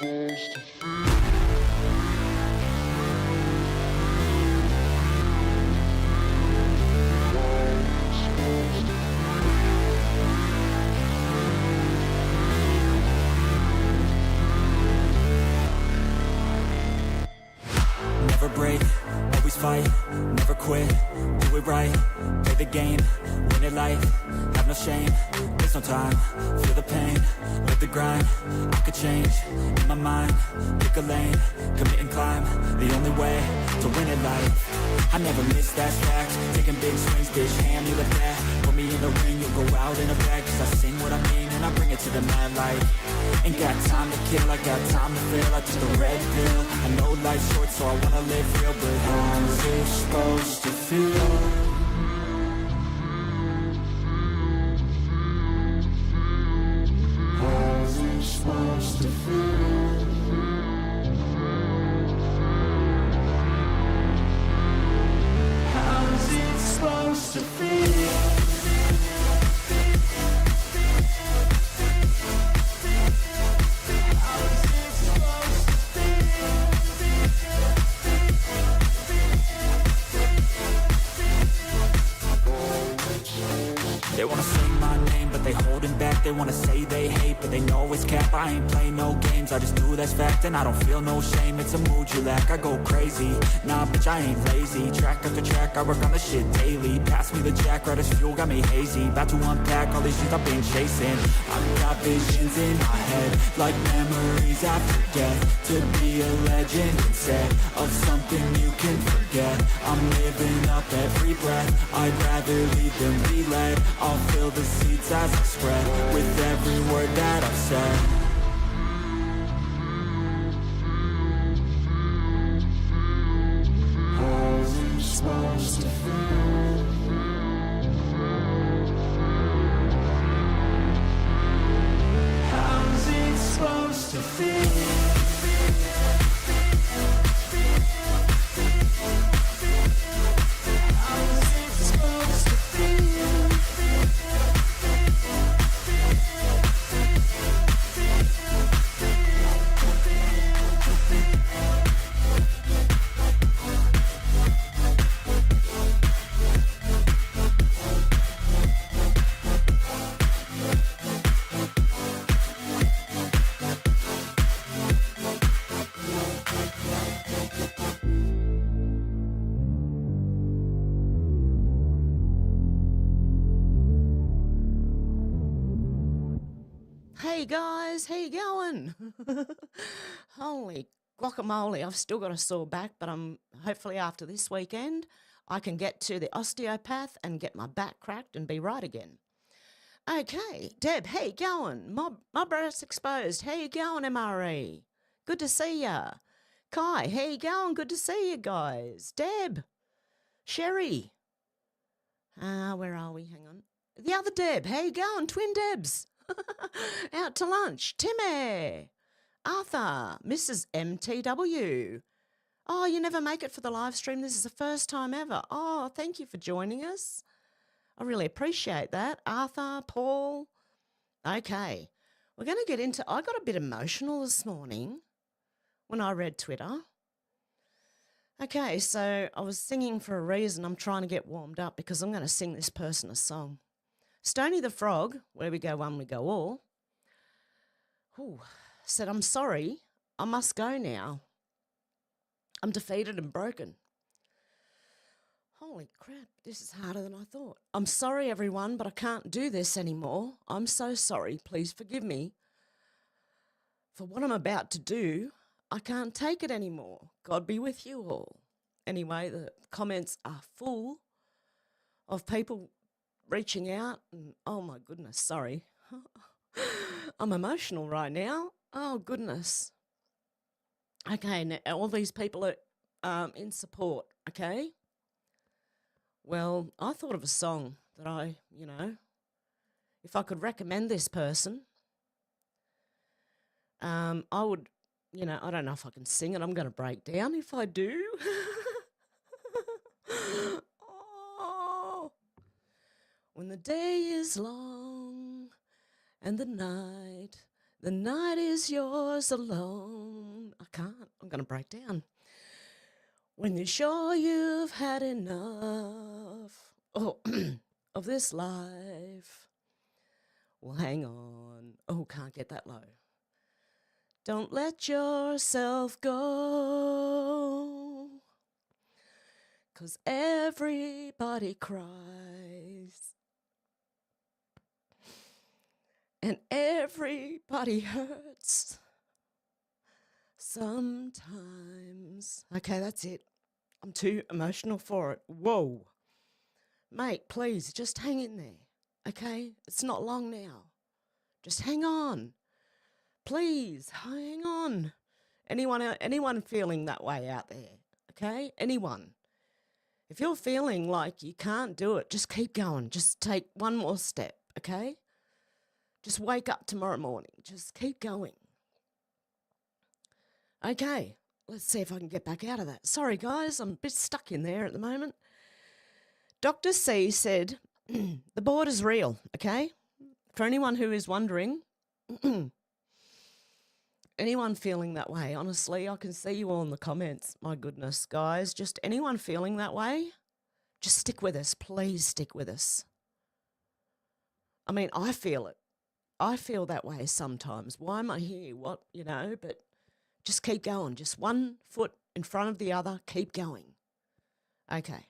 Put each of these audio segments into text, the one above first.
Never break, always fight, never quit, do it right, play the game, win it life, have no shame, there's no time, feel the pain, live the grind, I could change, in my mind, pick a lane, commit and climb, the only way to win it life, I never miss, that's fact, taking big swings, bitch, hand me the bat, put me in the ring, you'll go out in a bag, cause I sing what I mean, and I bring it to the mad light, ain't got time to kill, I got time to feel, I took the red pill, I know life's short, so I wanna live real, but how's it supposed to feel? How's it supposed to feel? How's it supposed to feel? They wanna say my name, but they holding back. They wanna say they hate, but they know it's cap. I ain't play no games, I just do that's fact. And I don't feel no shame, it's a mood you lack. I go crazy, nah bitch I ain't lazy. Track after track, I work on the shit daily. Pass me the jack, right as fuel, got me hazy. About to unpack all these shit I've been chasing. I've got visions in my head, like memories I forget. To be a legend instead of something you can forget. I'm living up every breath, I'd rather lead than be led. I'll fill the seeds as I spread with every word that I've said. How's it supposed to feel? How's it supposed to feel? Hey guys, how you going? Holy guacamole, I've still got a sore back, but hopefully after this weekend I can get to the osteopath and get my back cracked and be right again. Okay, Deb, how you going? My breast exposed, how you going, MRE? Good to see ya. Kai, how you going? Good to see you guys. Deb, Sherry. Where are we? Hang on. The other Deb, how you going? Twin Debs. Out to lunch. Timmy, Arthur, Mrs. MTW. Oh, you never make it for the live stream. This is the first time ever. Oh, thank you for joining us. I really appreciate that. Arthur, Paul. Okay, we're going to get into, I got a bit emotional this morning when I read Twitter. Okay, so I was singing for a reason. I'm trying to get warmed up because I'm going to sing this person a song. Stony the Frog, where we go one, we go all, said, I'm sorry, I must go now. I'm defeated and broken. Holy crap, this is harder than I thought. I'm sorry, everyone, but I can't do this anymore. I'm so sorry, please forgive me. For what I'm about to do, I can't take it anymore. God be with you all. Anyway, the comments are full of people reaching out and, oh my goodness, sorry. I'm emotional right now. Oh goodness. Okay, now all these people are in support, okay? Well, I thought of a song that if I could recommend this person, I would, I don't know if I can sing it. I'm going to break down if I do. Oh. When the day is long and the night The night is yours alone. I can't. I'm going to break down. When you're sure you've had enough of this life. Well, hang on. Oh, can't get that low. Don't let yourself go. 'Cause everybody cries. And everybody hurts. Sometimes. Okay, that's it. I'm too emotional for it. Whoa. Mate, please, just hang in there. Okay? It's not long now. Just hang on. Please, hang on. Anyone feeling that way out there? Okay? Anyone. If you're feeling like you can't do it, just keep going. Just take one more step, okay? Just wake up tomorrow morning. Just keep going. Okay, let's see if I can get back out of that. Sorry, guys, I'm a bit stuck in there at the moment. Dr. C said, the board is real, okay? For anyone who is wondering, anyone feeling that way, honestly, I can see you all in the comments. My goodness, guys, just anyone feeling that way, just stick with us. Please stick with us. I mean, I feel it. I feel that way sometimes. Why am I here? What, but just keep going. Just one foot in front of the other. Keep going. Okay.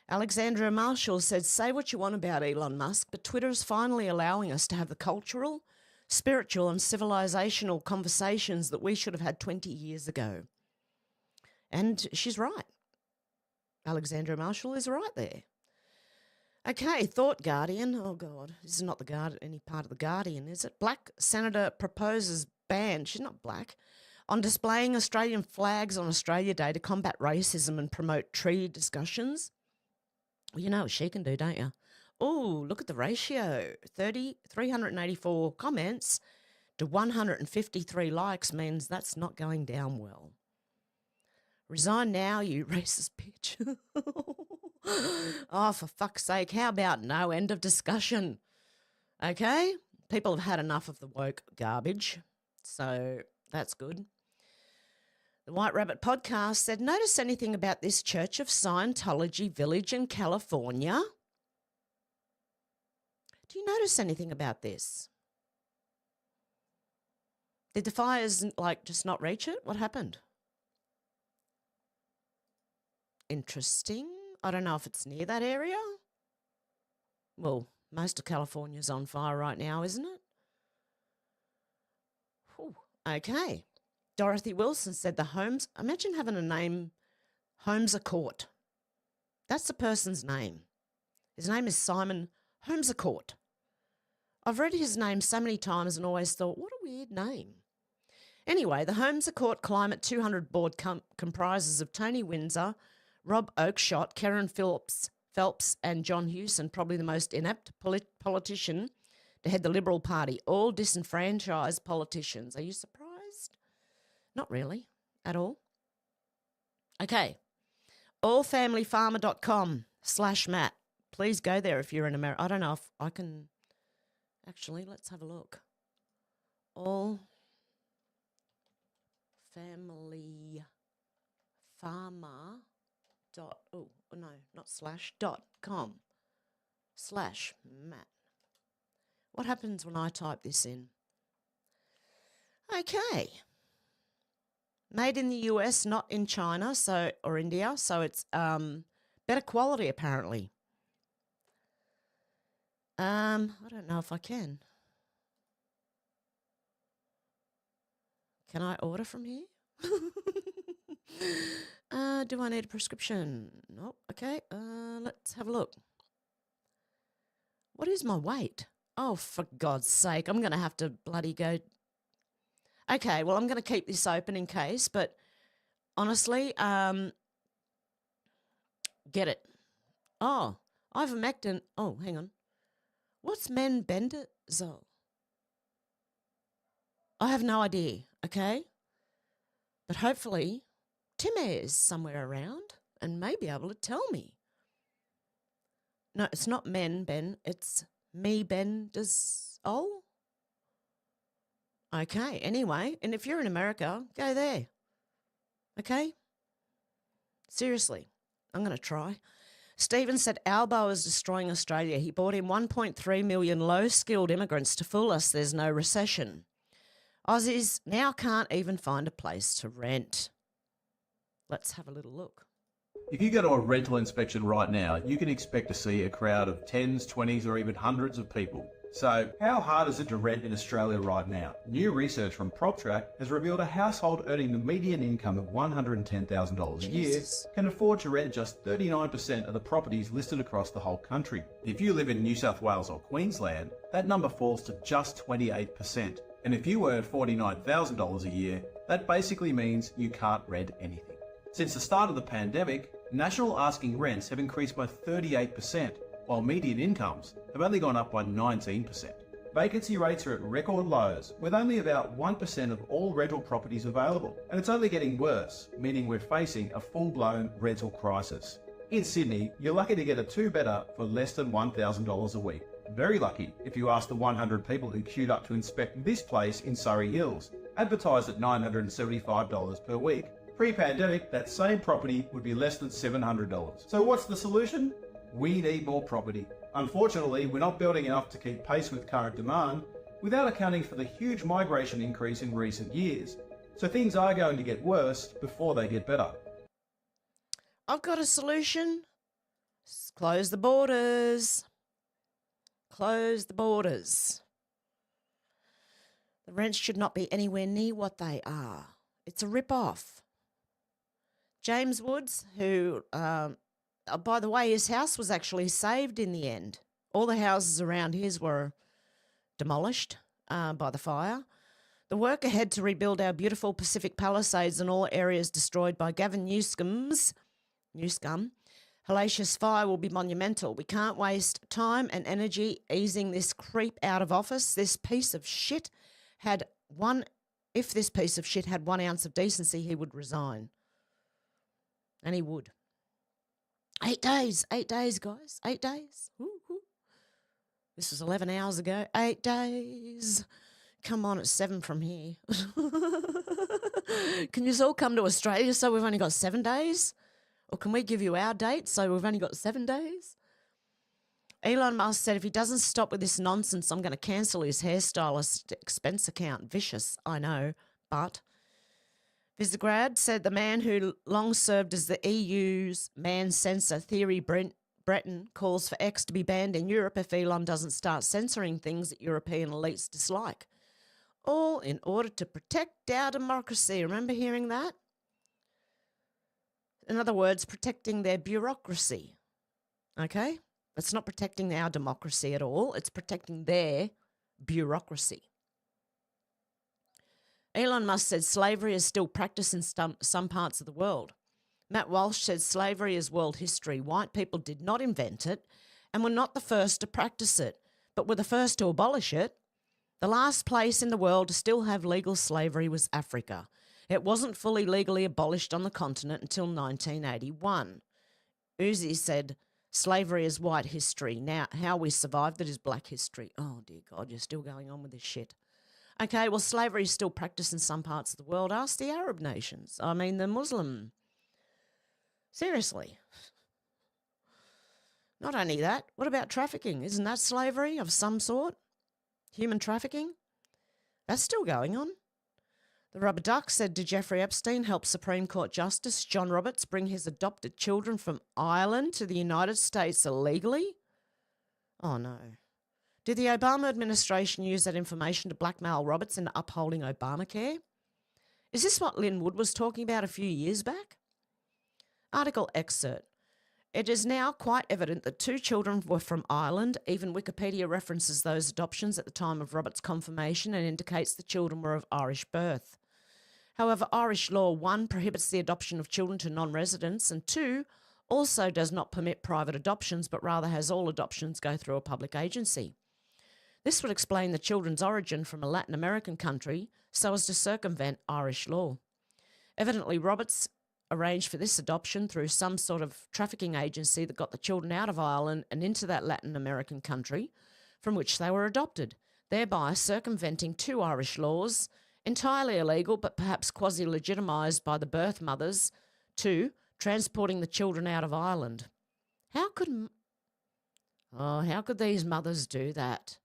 Alexandra Marshall said, say what you want about Elon Musk, but Twitter is finally allowing us to have the cultural, spiritual and civilizational conversations that we should have had 20 years ago. And she's right. Alexandra Marshall is right there. Okay, Thought Guardian. Oh, God. This is not any part of the Guardian, is it? Black senator proposes ban. She's not black. On displaying Australian flags on Australia Day to combat racism and promote tree discussions. Well, you know what she can do, don't you? Oh, look at the ratio. 384 comments to 153 likes means that's not going down well. Resign now, you racist bitch. Oh, for fuck's sake, how about no end of discussion? Okay? People have had enough of the woke garbage, so that's good. The White Rabbit podcast said, notice anything about this Church of Scientology village in California? Do you notice anything about this? Did the fires, just not reach it? What happened? Interesting. I don't know if it's near that area. Well, most of California's on fire right now, isn't it? Whew. Okay. Dorothy Wilson said the Holmes, imagine having a name, Holmes Court. That's the person's name. His name is Simon Holmes Court. I've read his name so many times and always thought, what a weird name. Anyway, the Holmes Court Climate 200 board comprises of Tony Windsor, Rob Oakeshott, Karen Phelps, and John Hewson, probably the most inept politician to head the Liberal Party, all disenfranchised politicians. Are you surprised? Not really, at all. Okay, allfamilyfarmer.com/Matt. Please go there if you're in America. I don't know if I can... Actually, let's have a look. All family farmer .com/Matt. What happens when I type this in? Okay. Made in the US, not in China, or India, so it's better quality apparently. I don't know if I can. Can I order from here? Do I need a prescription? Nope. Okay. Let's have a look. What is my weight? Oh, for God's sake. I'm going to have to bloody go. Okay. Well, I'm going to keep this open in case, but honestly, get it. Oh, ivermectin. Oh, hang on. What's menbendazole? I have no idea, okay? But hopefully Tim is somewhere around and may be able to tell me. No, it's not Ben. It's me, bendazole. Okay, anyway, and if you're in America, go there. Okay? Seriously, I'm going to try. Stephen said Albo is destroying Australia. He brought in 1.3 million low-skilled immigrants to fool us there's no recession. Aussies now can't even find a place to rent. Let's have a little look. If you go to a rental inspection right now, you can expect to see a crowd of 10s, 20s or even hundreds of people. So, how hard is it to rent in Australia right now? New research from PropTrack has revealed a household earning the median income of $110,000 a year can afford to rent just 39% of the properties listed across the whole country. If you live in New South Wales or Queensland, that number falls to just 28%. And if you earn $49,000 a year, that basically means you can't rent anything. Since the start of the pandemic, national asking rents have increased by 38%, while median incomes have only gone up by 19%. Vacancy rates are at record lows, with only about 1% of all rental properties available. And it's only getting worse, meaning we're facing a full-blown rental crisis. In Sydney, you're lucky to get a two-bedder for less than $1,000 a week. Very lucky if you ask the 100 people who queued up to inspect this place in Surrey Hills, advertised at $975 per week. Pre-pandemic, that same property would be less than $700. So what's the solution? We need more property. Unfortunately, we're not building enough to keep pace with current demand without accounting for the huge migration increase in recent years. So things are going to get worse before they get better. I've got a solution. Close the borders. Close the borders. The rents should not be anywhere near what they are. It's a rip-off. James Woods, who, by the way, his house was actually saved in the end. All the houses around his were demolished by the fire. The work ahead to rebuild our beautiful Pacific Palisades and all areas destroyed by Gavin Newsom's hellacious fire will be monumental. We can't waste time and energy easing this creep out of office. If this piece of shit had 1 ounce of decency, he would resign. And he would. 8 days, guys, 8 days. Woo-hoo. This was 11 hours ago. 8 days. Come on, it's 7 from here. Can you all come to Australia so we've only got 7 days? Or can we give you our date so we've only got 7 days? Elon Musk said if he doesn't stop with this nonsense, I'm going to cancel his hairstylist expense account. Vicious, I know, but... Visegrad said the man who long served as the EU's man censor, Thierry Breton, calls for X to be banned in Europe if Elon doesn't start censoring things that European elites dislike. All in order to protect our democracy. Remember hearing that? In other words, protecting their bureaucracy. Okay? It's not protecting our democracy at all. It's protecting their bureaucracy. Elon Musk said slavery is still practiced in some parts of the world. Matt Walsh said slavery is world history. White people did not invent it and were not the first to practice it, but were the first to abolish it. The last place in the world to still have legal slavery was Africa. It wasn't fully legally abolished on the continent until 1981. Odysee said slavery is white history. Now, how we survived it is black history. Oh, dear God, you're still going on with this shit. Okay, well, slavery is still practiced in some parts of the world. Ask the Arab nations. I mean, the Muslim. Seriously. Not only that, what about trafficking? Isn't that slavery of some sort? Human trafficking? That's still going on. The Rubber Duck said, did Jeffrey Epstein help Supreme Court Justice John Roberts bring his adopted children from Ireland to the United States illegally? Oh, no. Did the Obama administration use that information to blackmail Roberts into upholding Obamacare? Is this what Lynn Wood was talking about a few years back? Article excerpt. It is now quite evident that 2 children were from Ireland. Even Wikipedia references those adoptions at the time of Roberts' confirmation and indicates the children were of Irish birth. However, Irish law 1 prohibits the adoption of children to non-residents and 2 also does not permit private adoptions but rather has all adoptions go through a public agency. This would explain the children's origin from a Latin American country so as to circumvent Irish law. Evidently, Roberts arranged for this adoption through some sort of trafficking agency that got the children out of Ireland and into that Latin American country from which they were adopted. thereby circumventing two Irish laws, entirely illegal but perhaps quasi-legitimised by the birth mothers, to transporting the children out of Ireland. How could these mothers do that?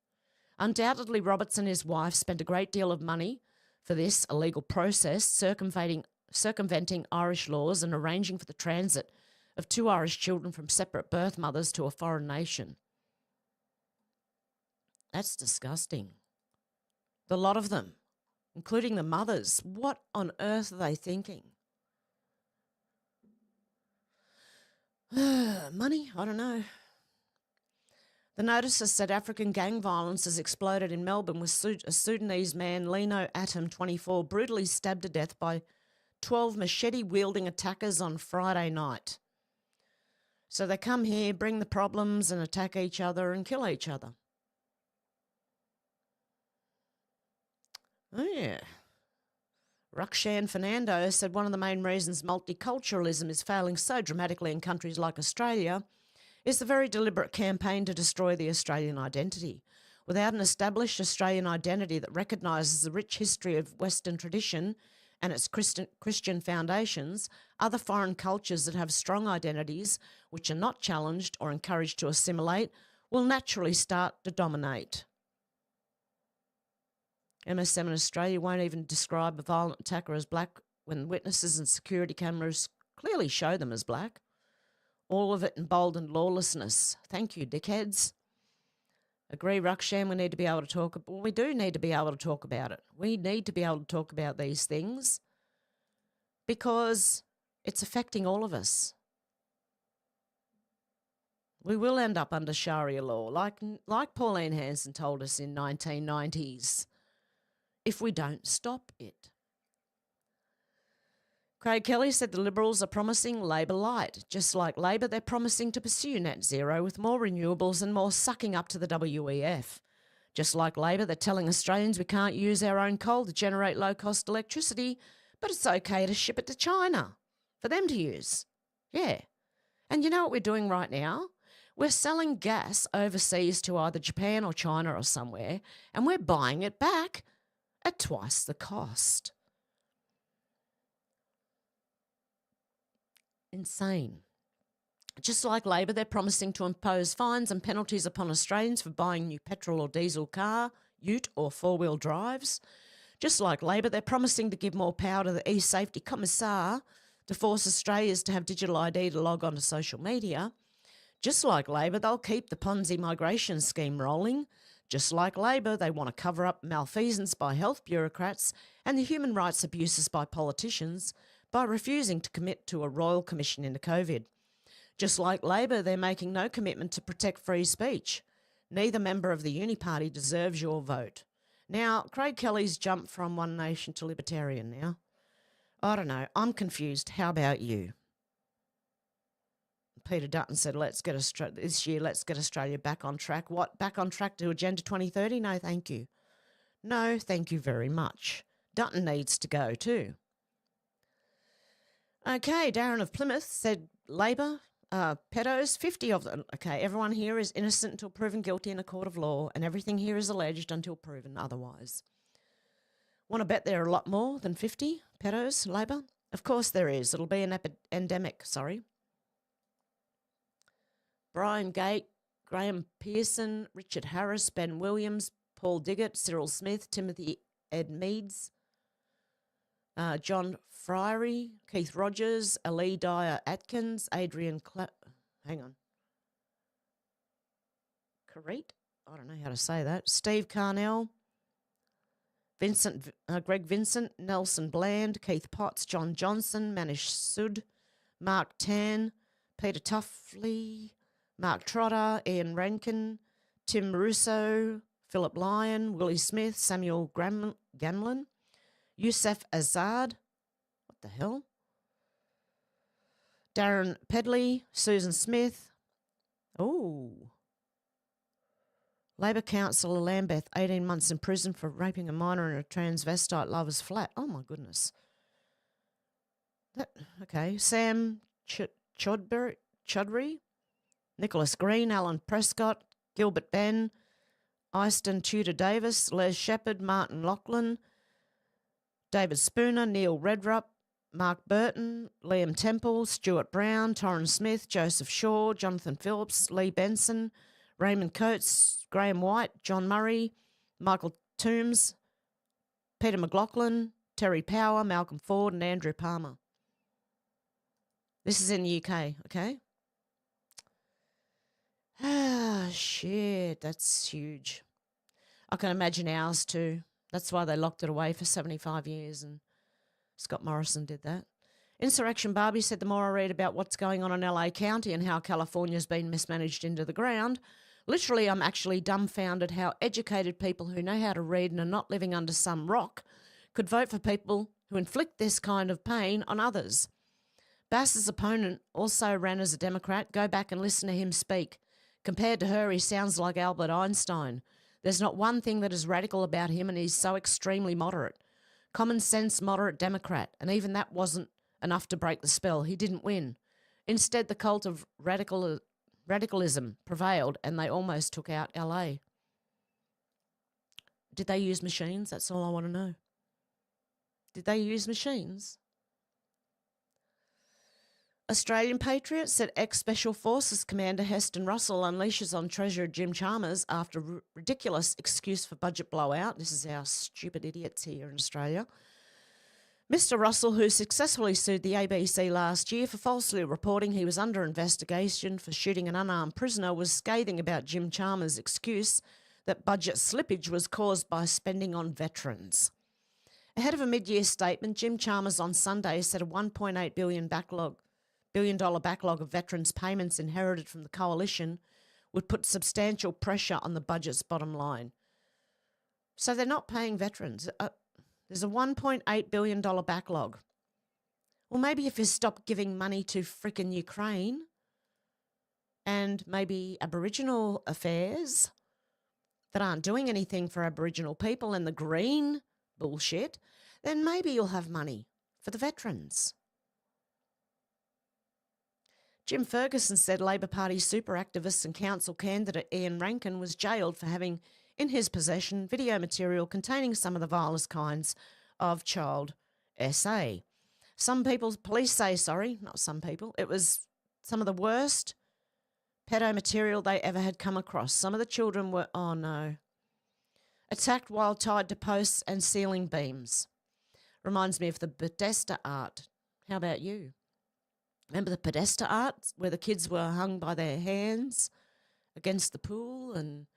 Undoubtedly, Roberts and his wife spent a great deal of money for this illegal process, circumventing Irish laws and arranging for the transit of two Irish children from separate birth mothers to a foreign nation. That's disgusting. The lot of them, including the mothers. What on earth are they thinking? Money? I don't know. The notices said African gang violence has exploded in Melbourne with a Sudanese man, Lino Atom, 24, brutally stabbed to death by 12 machete-wielding attackers on Friday night. So they come here, bring the problems and attack each other and kill each other. Oh, yeah. Rukshan Fernando said one of the main reasons multiculturalism is failing so dramatically in countries like Australia is the very deliberate campaign to destroy the Australian identity. Without an established Australian identity that recognises the rich history of Western tradition and its Christian foundations, other foreign cultures that have strong identities, which are not challenged or encouraged to assimilate, will naturally start to dominate. MSM in Australia won't even describe a violent attacker as black when witnesses and security cameras clearly show them as black. All of it emboldened lawlessness. Thank you, dickheads. Agree, Rukshan, we need to be able to talk. Well, we do need to be able to talk about it. We need to be able to talk about these things because it's affecting all of us. We will end up under Sharia law, like Pauline Hanson told us in 1990s, if we don't stop it. Craig Kelly said the Liberals are promising Labor light. Just like Labor, they're promising to pursue net zero with more renewables and more sucking up to the WEF. Just like Labor, they're telling Australians we can't use our own coal to generate low-cost electricity, but it's okay to ship it to China for them to use. Yeah. And you know what we're doing right now? We're selling gas overseas to either Japan or China or somewhere, and we're buying it back at twice the cost. Insane. Just like Labor, they're promising to impose fines and penalties upon Australians for buying new petrol or diesel car, ute or four-wheel drives. Just like Labor, they're promising to give more power to the e-safety commissar to force Australians to have digital ID to log on to social media. Just like Labor, they'll keep the Ponzi migration scheme rolling. Just like Labor, they want to cover up malfeasance by health bureaucrats and the human rights abuses by politicians by refusing to commit to a royal commission into COVID. Just like Labor, they're making no commitment to protect free speech. Neither member of the Uni Party deserves your vote. Now, Craig Kelly's jumped from One Nation to Libertarian now. I don't know. I'm confused. How about you? Peter Dutton said, this year, let's get Australia back on track. What, back on track to Agenda 2030? No, thank you. No, thank you very much. Dutton needs to go too. Okay, Darren of Plymouth said Labor, pedos, 50 of them. Okay, everyone here is innocent until proven guilty in a court of law, and everything here is alleged until proven otherwise. Want to bet there are a lot more than 50 pedos, Labor? Of course there is. It'll be an endemic, Brian Gate, Graham Pearson, Richard Harris, Ben Williams, Paul Diggett, Cyril Smith, Timothy Ed Meads, John Friery, Keith Rogers, Ali Dyer Atkins, Adrian Carete? I don't know how to say that. Steve Carnell, Greg Vincent, Nelson Bland, Keith Potts, John Johnson, Manish Sud, Mark Tan, Peter Tuffley, Mark Trotter, Ian Rankin, Tim Russo, Philip Lyon, Willie Smith, Samuel Gamlin, Youssef Azad, what the hell? Darren Pedley, Susan Smith. Oh. Labor councillor Lambeth, 18 months in prison for raping a minor in a transvestite lover's flat. Oh, my goodness. Okay. Sam Chodbury, Nicholas Green, Alan Prescott, Gilbert Ben, Eyston Tudor Davis, Les Shepherd, Martin Lachlan, David Spooner, Neil Redrup, Mark Burton, Liam Temple, Stuart Brown, Torrin Smith, Joseph Shaw, Jonathan Phillips, Lee Benson, Raymond Coates, Graham White, John Murray, Michael Toombs, Peter McLaughlin, Terry Power, Malcolm Ford, and Andrew Palmer. This is in the UK, okay? Ah, shit, that's huge. I can imagine ours too. That's why they locked it away for 75 years, and Scott Morrison did that. Insurrection Barbie said, the more I read about what's going on in LA County and how California's been mismanaged into the ground, literally I'm actually dumbfounded how educated people who know how to read and are not living under some rock could vote for people who inflict this kind of pain on others. Bass's opponent also ran as a Democrat. Go back and listen to him speak. Compared to her, he sounds like Albert Einstein. There's not one thing that is radical about him, and he's so extremely moderate. Common sense, moderate Democrat, and even that wasn't enough to break the spell. He didn't win. Instead, the cult of radicalism prevailed, and they almost took out LA. Did they use machines? That's all I want to know. Did they use machines? Australian Patriot said ex-Special Forces Commander Heston Russell unleashes on Treasurer Jim Chalmers after ridiculous excuse for budget blowout. This is our stupid idiots here in Australia. Mr. Russell, who successfully sued the ABC last year for falsely reporting he was under investigation for shooting an unarmed prisoner, was scathing about Jim Chalmers' excuse that budget slippage was caused by spending on veterans. Ahead of a mid-year statement, Jim Chalmers on Sunday said a $1.8 billion backlog of veterans' payments inherited from the coalition would put substantial pressure on the budget's bottom line. So they're not paying veterans. There's a $1.8 billion backlog. Well, maybe if you stop giving money to frickin' Ukraine and maybe Aboriginal affairs that aren't doing anything for Aboriginal people and the green bullshit, then maybe you'll have money for the veterans. Jim Ferguson said Labor Party super activist and council candidate Ian Rankin was jailed for having in his possession video material containing some of the vilest kinds of child SA. Police say, not some people, it was some of the worst pedo material they ever had come across. Some of the children were, oh no, attacked while tied to posts and ceiling beams. Reminds me of the Podesta art. How about you? Remember the Podesta art where the kids were hung by their hands against the pool? And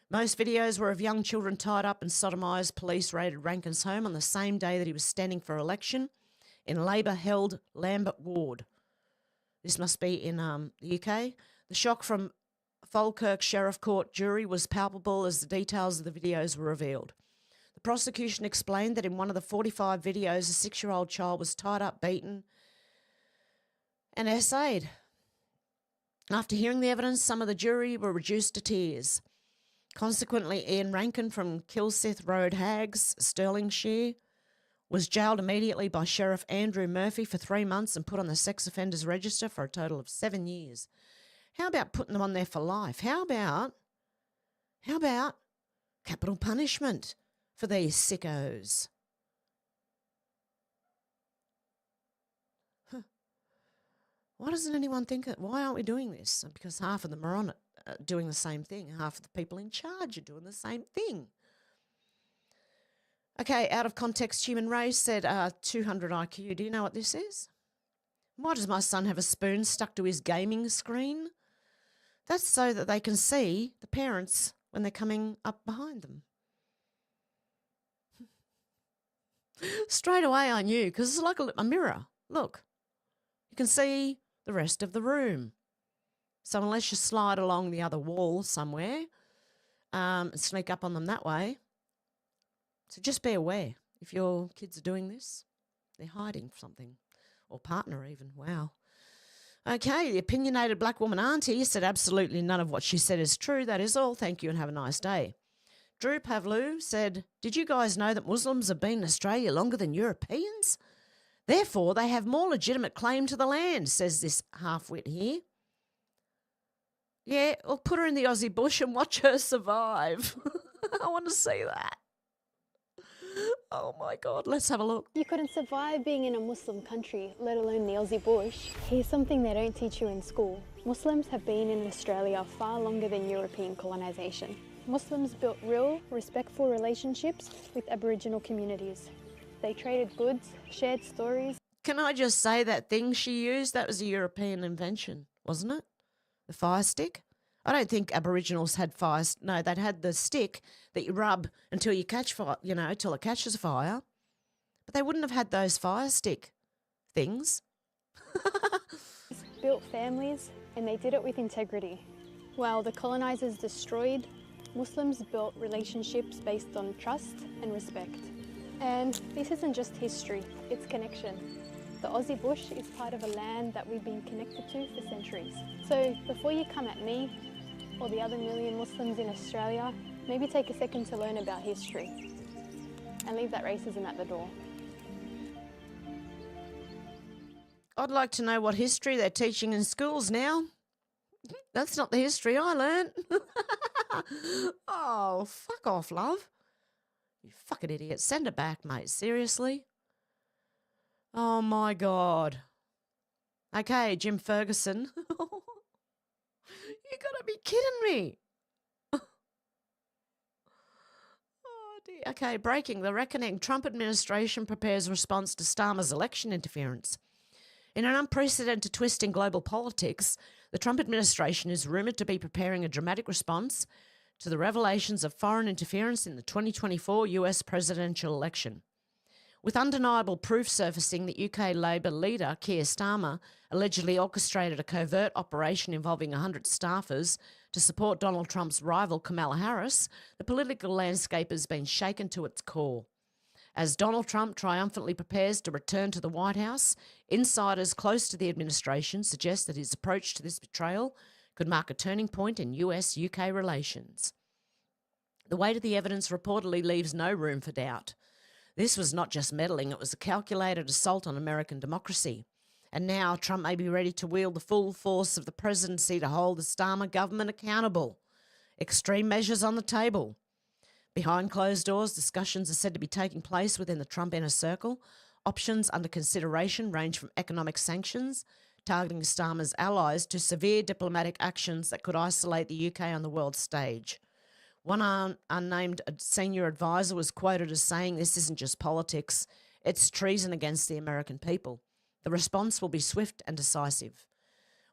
most videos were of young children tied up and sodomised. Police raided Rankin's home on the same day that he was standing for election in Labor-held Lambert Ward. This must be in the UK. The shock from Falkirk Sheriff Court jury was palpable as the details of the videos were revealed. The prosecution explained that in one of the 45 videos, a 6-year-old child was tied up, beaten, and essayed. After hearing the evidence, some of the jury were reduced to tears. Consequently, Ian Rankin from Kilsyth Road Hags, Stirlingshire, was jailed immediately by Sheriff Andrew Murphy for 3 months and put on the sex offenders register for a total of 7 years. How about putting them on there for life? How about capital punishment for these sickos? Why doesn't anyone think it? Why aren't we doing this? Because half of them are on it, doing the same thing. Half of the people in charge are doing the same thing. Okay, out of context, Human Race said 200 IQ. Do you know what this is? Why does my son have a spoon stuck to his gaming screen? That's so that they can see the parents when they're coming up behind them. Straight away I knew, because it's like a mirror. Look, you can see the rest of the room. So unless you slide along the other wall somewhere and sneak up on them that way, so just be aware if your kids are doing this, they're hiding something, or partner even. Wow. Okay, the opinionated black woman auntie said absolutely none of what she said is true. That is all. Thank you and have a nice day. Drew Pavlou said, did you guys know that Muslims have been in Australia longer than Europeans? Therefore, they have more legitimate claim to the land, says this half-wit here. Yeah, well, put her in the Aussie bush and watch her survive. I want to see that. Oh my God, let's have a look. You couldn't survive being in a Muslim country, let alone the Aussie bush. Here's something they don't teach you in school. Muslims have been in Australia far longer than European colonisation. Muslims built real, respectful relationships with Aboriginal communities. They traded goods, shared stories. Can I just say that thing she used, that was a European invention, wasn't it? The fire stick? I don't think Aboriginals had fire. No, they'd had the stick that you rub until you catch fire, till it catches fire. But they wouldn't have had those fire stick things. Built families, and they did it with integrity. While the colonisers destroyed, Muslims built relationships based on trust and respect. And this isn't just history, it's connection. The Aussie bush is part of a land that we've been connected to for centuries. So before you come at me or the other million Muslims in Australia, maybe take a second to learn about history and leave that racism at the door. I'd like to know what history they're teaching in schools now. That's not the history I learnt. Oh, fuck off, love. You fucking idiot. Send it back, mate. Seriously? Oh, my God. Okay, Jim Ferguson. You gotta be kidding me. Oh, dear. Okay, breaking the reckoning. Trump administration prepares response to Starmer's election interference. In an unprecedented twist in global politics, the Trump administration is rumoured to be preparing a dramatic response to the revelations of foreign interference in the 2024 US presidential election. With undeniable proof surfacing that UK Labor leader Keir Starmer allegedly orchestrated a covert operation involving 100 staffers to support Donald Trump's rival Kamala Harris, the political landscape has been shaken to its core. As Donald Trump triumphantly prepares to return to the White House, insiders close to the administration suggest that his approach to this betrayal could mark a turning point in US-UK relations. The weight of the evidence reportedly leaves no room for doubt. This was not just meddling, it was a calculated assault on American democracy. And now Trump may be ready to wield the full force of the presidency to hold the Starmer government accountable. Extreme measures on the table. Behind closed doors, discussions are said to be taking place within the Trump inner circle. Options under consideration range from economic sanctions, targeting Starmer's allies, to severe diplomatic actions that could isolate the UK on the world stage. One unnamed senior advisor was quoted as saying, "This isn't just politics, it's treason against the American people. The response will be swift and decisive."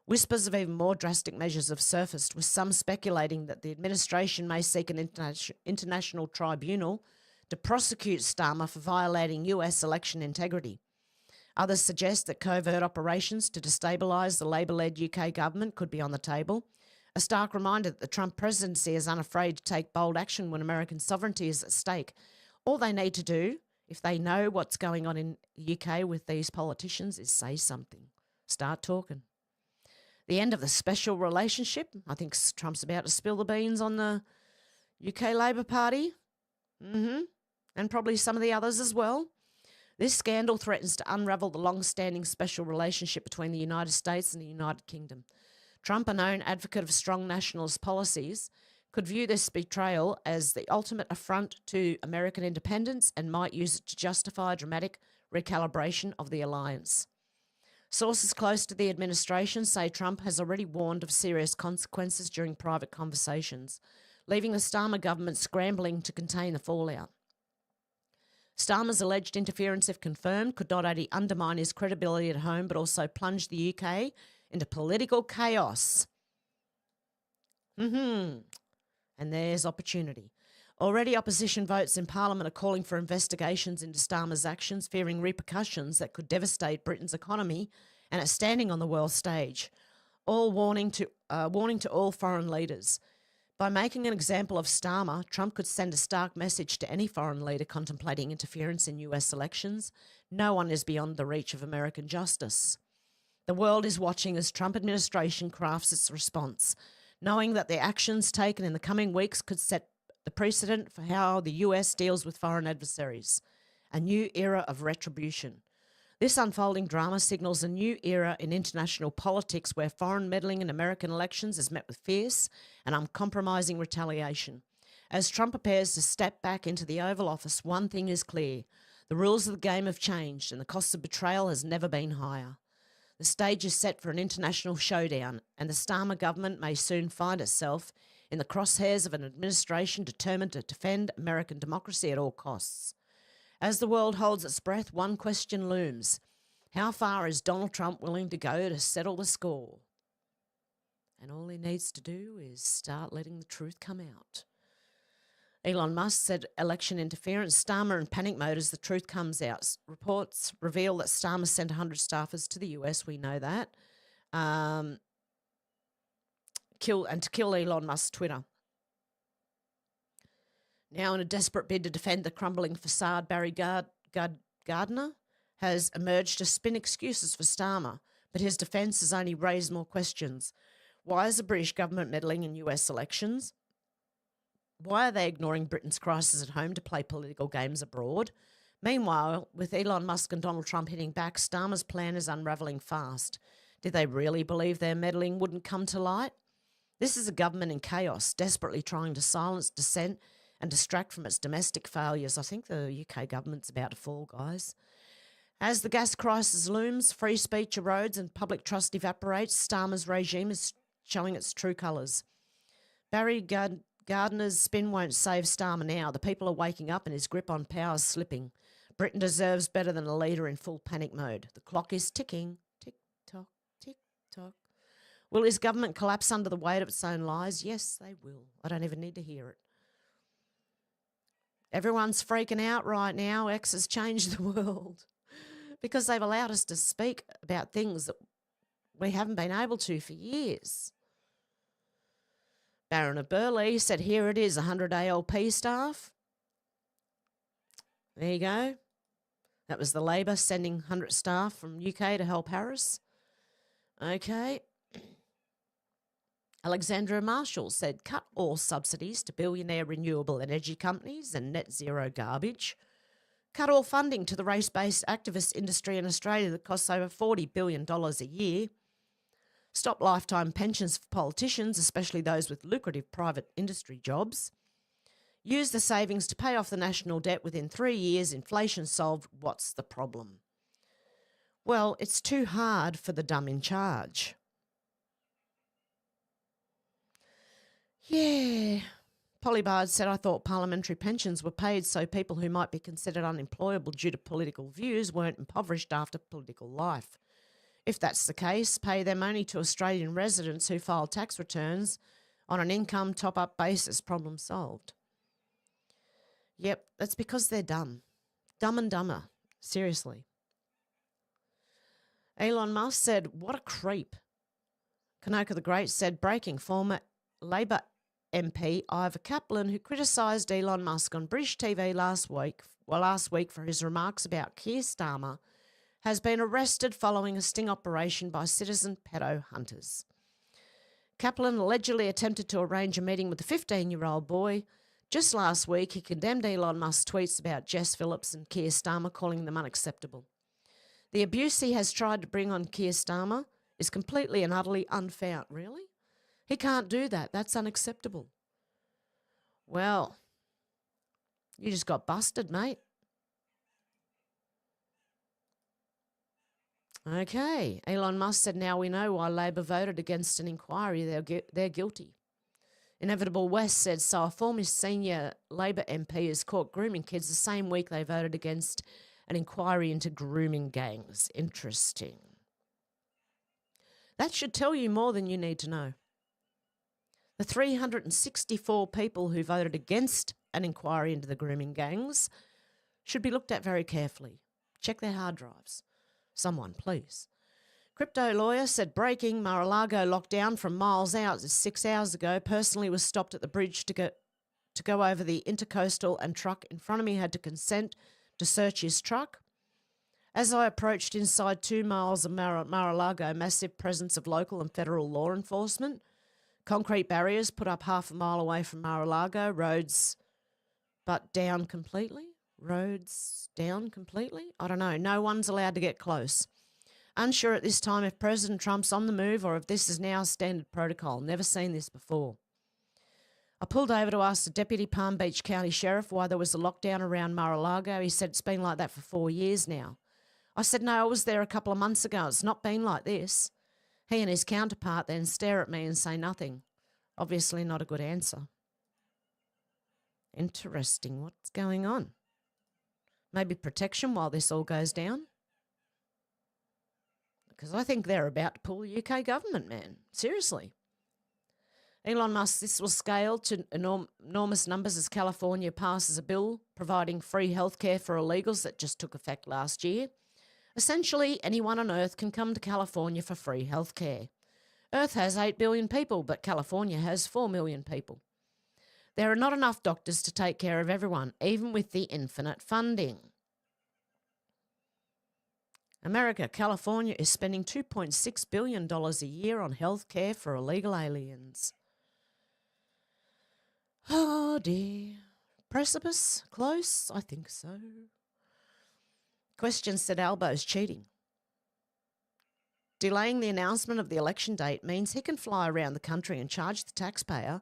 Whispers of even more drastic measures have surfaced, with some speculating that the administration may seek an international tribunal to prosecute Starmer for violating US election integrity. Others suggest that covert operations to destabilise the Labor-led UK government could be on the table, a stark reminder that the Trump presidency is unafraid to take bold action when American sovereignty is at stake. All they need to do, if they know what's going on in the UK with these politicians, is say something. Start talking. The end of the special relationship. I think Trump's about to spill the beans on the UK Labor Party. And probably some of the others as well. This scandal threatens to unravel the long-standing special relationship between the United States and the United Kingdom. Trump, a known advocate of strong nationalist policies, could view this betrayal as the ultimate affront to American independence and might use it to justify a dramatic recalibration of the alliance. Sources close to the administration say Trump has already warned of serious consequences during private conversations, leaving the Starmer government scrambling to contain the fallout. Starmer's alleged interference, if confirmed, could not only undermine his credibility at home but also plunge the UK into political chaos. And there's opportunity. Already opposition votes in Parliament are calling for investigations into Starmer's actions, fearing repercussions that could devastate Britain's economy and its standing on the world stage, all warning to all foreign leaders. By making an example of Starmer, Trump could send a stark message to any foreign leader contemplating interference in US elections. No one is beyond the reach of American justice. The world is watching as Trump administration crafts its response, knowing that the actions taken in the coming weeks could set the precedent for how the US deals with foreign adversaries, a new era of retribution. This unfolding drama signals a new era in international politics where foreign meddling in American elections is met with fierce and uncompromising retaliation. As Trump prepares to step back into the Oval Office, one thing is clear. The rules of the game have changed and the cost of betrayal has never been higher. The stage is set for an international showdown, and the Starmer government may soon find itself in the crosshairs of an administration determined to defend American democracy at all costs. As the world holds its breath, one question looms. How far is Donald Trump willing to go to settle the score? And all he needs to do is start letting the truth come out. Elon Musk said election interference, Starmer in panic mode as the truth comes out. Reports reveal that Starmer sent 100 staffers to the US, we know that, to kill Elon Musk's Twitter. Now, in a desperate bid to defend the crumbling facade, Barry Gardner has emerged to spin excuses for Starmer, but his defence has only raised more questions. Why is the British government meddling in US elections? Why are they ignoring Britain's crisis at home to play political games abroad? Meanwhile, with Elon Musk and Donald Trump hitting back, Starmer's plan is unravelling fast. Did they really believe their meddling wouldn't come to light? This is a government in chaos, desperately trying to silence dissent and distract from its domestic failures. I think the UK government's about to fall, guys. As the gas crisis looms, free speech erodes and public trust evaporates, Starmer's regime is showing its true colours. Barry Gardner's spin won't save Starmer now. The people are waking up and his grip on power is slipping. Britain deserves better than a leader in full panic mode. The clock is ticking. Tick-tock, tick-tock. Will his government collapse under the weight of its own lies? Yes, they will. I don't even need to hear it. Everyone's freaking out right now. X has changed the world because they've allowed us to speak about things that we haven't been able to for years. Baron of Burleigh said, here it is, 100 ALP staff. There you go. That was the Labor sending 100 staff from UK to help Harris. Okay. Alexandra Marshall said, cut all subsidies to billionaire renewable energy companies and net zero garbage. Cut all funding to the race-based activist industry in Australia that costs over $40 billion a year. Stop lifetime pensions for politicians, especially those with lucrative private industry jobs. Use the savings to pay off the national debt within 3 years. Inflation solved. What's the problem? Well, it's too hard for the dumb in charge. Yeah. Polly Bard said, I thought parliamentary pensions were paid so people who might be considered unemployable due to political views weren't impoverished after political life. If that's the case, pay them only to Australian residents who file tax returns on an income top-up basis. Problem solved. Yep, that's because they're dumb. Dumb and dumber. Seriously. Elon Musk said, what a creep. Kanoka the Great said, breaking, former Labor MP Ivor Kaplan, who criticised Elon Musk on British TV last week for his remarks about Keir Starmer, has been arrested following a sting operation by citizen pedo hunters. Kaplan allegedly attempted to arrange a meeting with the 15-year-old boy. Just last week, he condemned Elon Musk's tweets about Jess Phillips and Keir Starmer, calling them unacceptable. The abuse he has tried to bring on Keir Starmer is completely and utterly unfounded. Really? He can't do that. That's unacceptable. Well, you just got busted, mate. Okay. Elon Musk said, now we know why Labor voted against an inquiry. They're guilty. Inevitable West said, so a former senior Labor MP is caught grooming kids the same week they voted against an inquiry into grooming gangs. Interesting. That should tell you more than you need to know. The 364 people who voted against an inquiry into the grooming gangs should be looked at very carefully. Check their hard drives. Someone, please. Crypto lawyer said, breaking, Mar-a-Lago locked down from miles out 6 hours ago. Personally was stopped at the bridge to go over the intercoastal, and truck in front of me had to consent to search his truck. As I approached inside 2 miles of Mar-a-Lago, massive presence of local and federal law enforcement. Concrete barriers put up half a mile away from Mar-a-Lago. Roads down completely? Roads down completely? I don't know. No one's allowed to get close. Unsure at this time if President Trump's on the move or if this is now standard protocol. Never seen this before. I pulled over to ask the Deputy Palm Beach County Sheriff why there was a lockdown around Mar-a-Lago. He said it's been like that for 4 years now. I said, no, I was there a couple of months ago. It's not been like this. He and his counterpart then stare at me and say nothing. Obviously not a good answer. Interesting. What's going on? Maybe protection while this all goes down? Because I think they're about to pull the UK government, man. Seriously. Elon Musk, this will scale to enormous numbers as California passes a bill providing free healthcare for illegals that just took effect last year. Essentially, anyone on Earth can come to California for free healthcare. Earth has 8 billion people, but California has 4 million people. There are not enough doctors to take care of everyone, even with the infinite funding. America, California is spending $2.6 billion a year on healthcare for illegal aliens. Oh dear. Precipice? Close? I think so. Question said Albo's cheating. Delaying the announcement of the election date means he can fly around the country and charge the taxpayer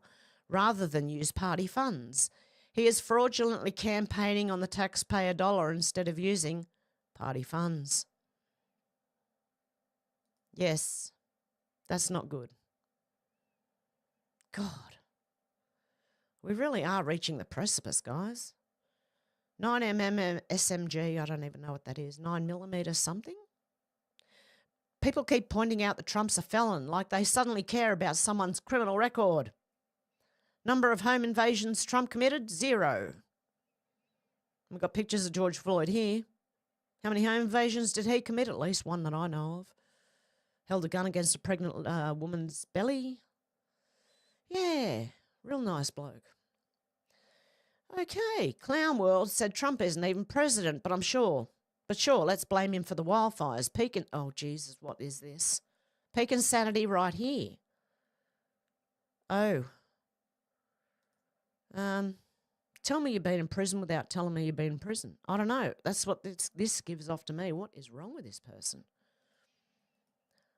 rather than use party funds. He is fraudulently campaigning on the taxpayer dollar instead of using party funds. Yes, that's not good. God. We really are reaching the precipice, guys. 9mm SMG, I don't even know what that is. 9mm something? People keep pointing out that Trump's a felon, like they suddenly care about someone's criminal record. Number of home invasions Trump committed? 0. We've got pictures of George Floyd here. How many home invasions did he commit? At least one that I know of. Held a gun against a pregnant woman's belly. Yeah, real nice bloke. Okay, Clown World said Trump isn't even president, but sure, let's blame him for the wildfires. Oh, Jesus, what is this? Peak insanity right here. Oh. Tell me you've been in prison without telling me you've been in prison. I don't know. That's what this gives off to me. What is wrong with this person?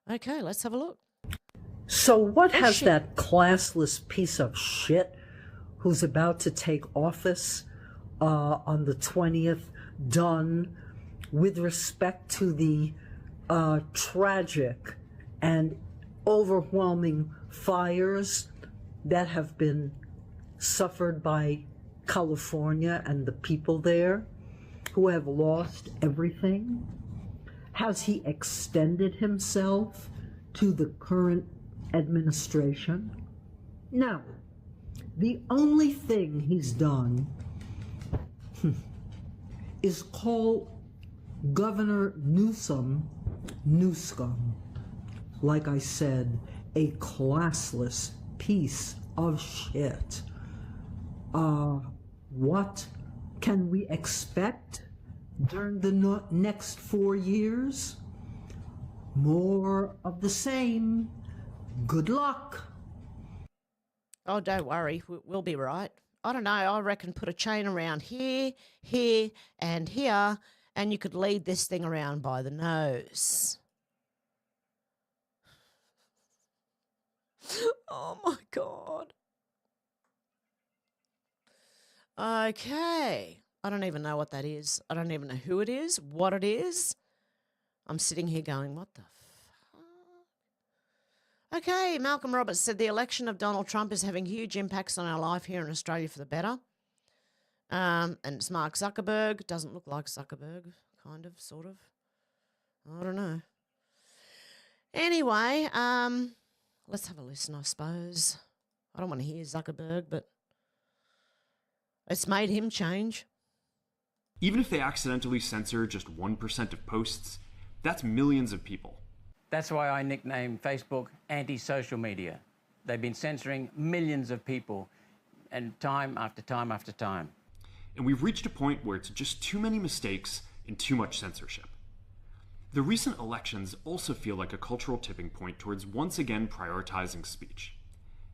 Okay, let's have a look. So what has that classless piece of shit who's about to take office on the 20th done with respect to the tragic and overwhelming fires that have been suffered by California and the people there who have lost everything? Has he extended himself to the current administration? No. The only thing he's done is call Governor Newsom Newscum. Like I said, a classless piece of shit. What can we expect during the next 4 years? More of the same. Good luck. Oh, don't worry. We'll be right. I don't know. I reckon put a chain around here, here, and here, and you could lead this thing around by the nose. Oh, my God. Okay. I don't even know what that is. I don't even know who it is, what it is. I'm sitting here going, what the fuck? Okay, Malcolm Roberts said the election of Donald Trump is having huge impacts on our life here in Australia for the better. And it's Mark Zuckerberg. Doesn't look like Zuckerberg, kind of, sort of. I don't know. Anyway, let's have a listen, I suppose. I don't want to hear Zuckerberg, but it's made him change. Even if they accidentally censor just 1% of posts, that's millions of people. That's why I nicknamed Facebook anti-social media. They've been censoring millions of people, and time after time after time. And we've reached a point where it's just too many mistakes and too much censorship. The recent elections also feel like a cultural tipping point towards once again prioritizing speech.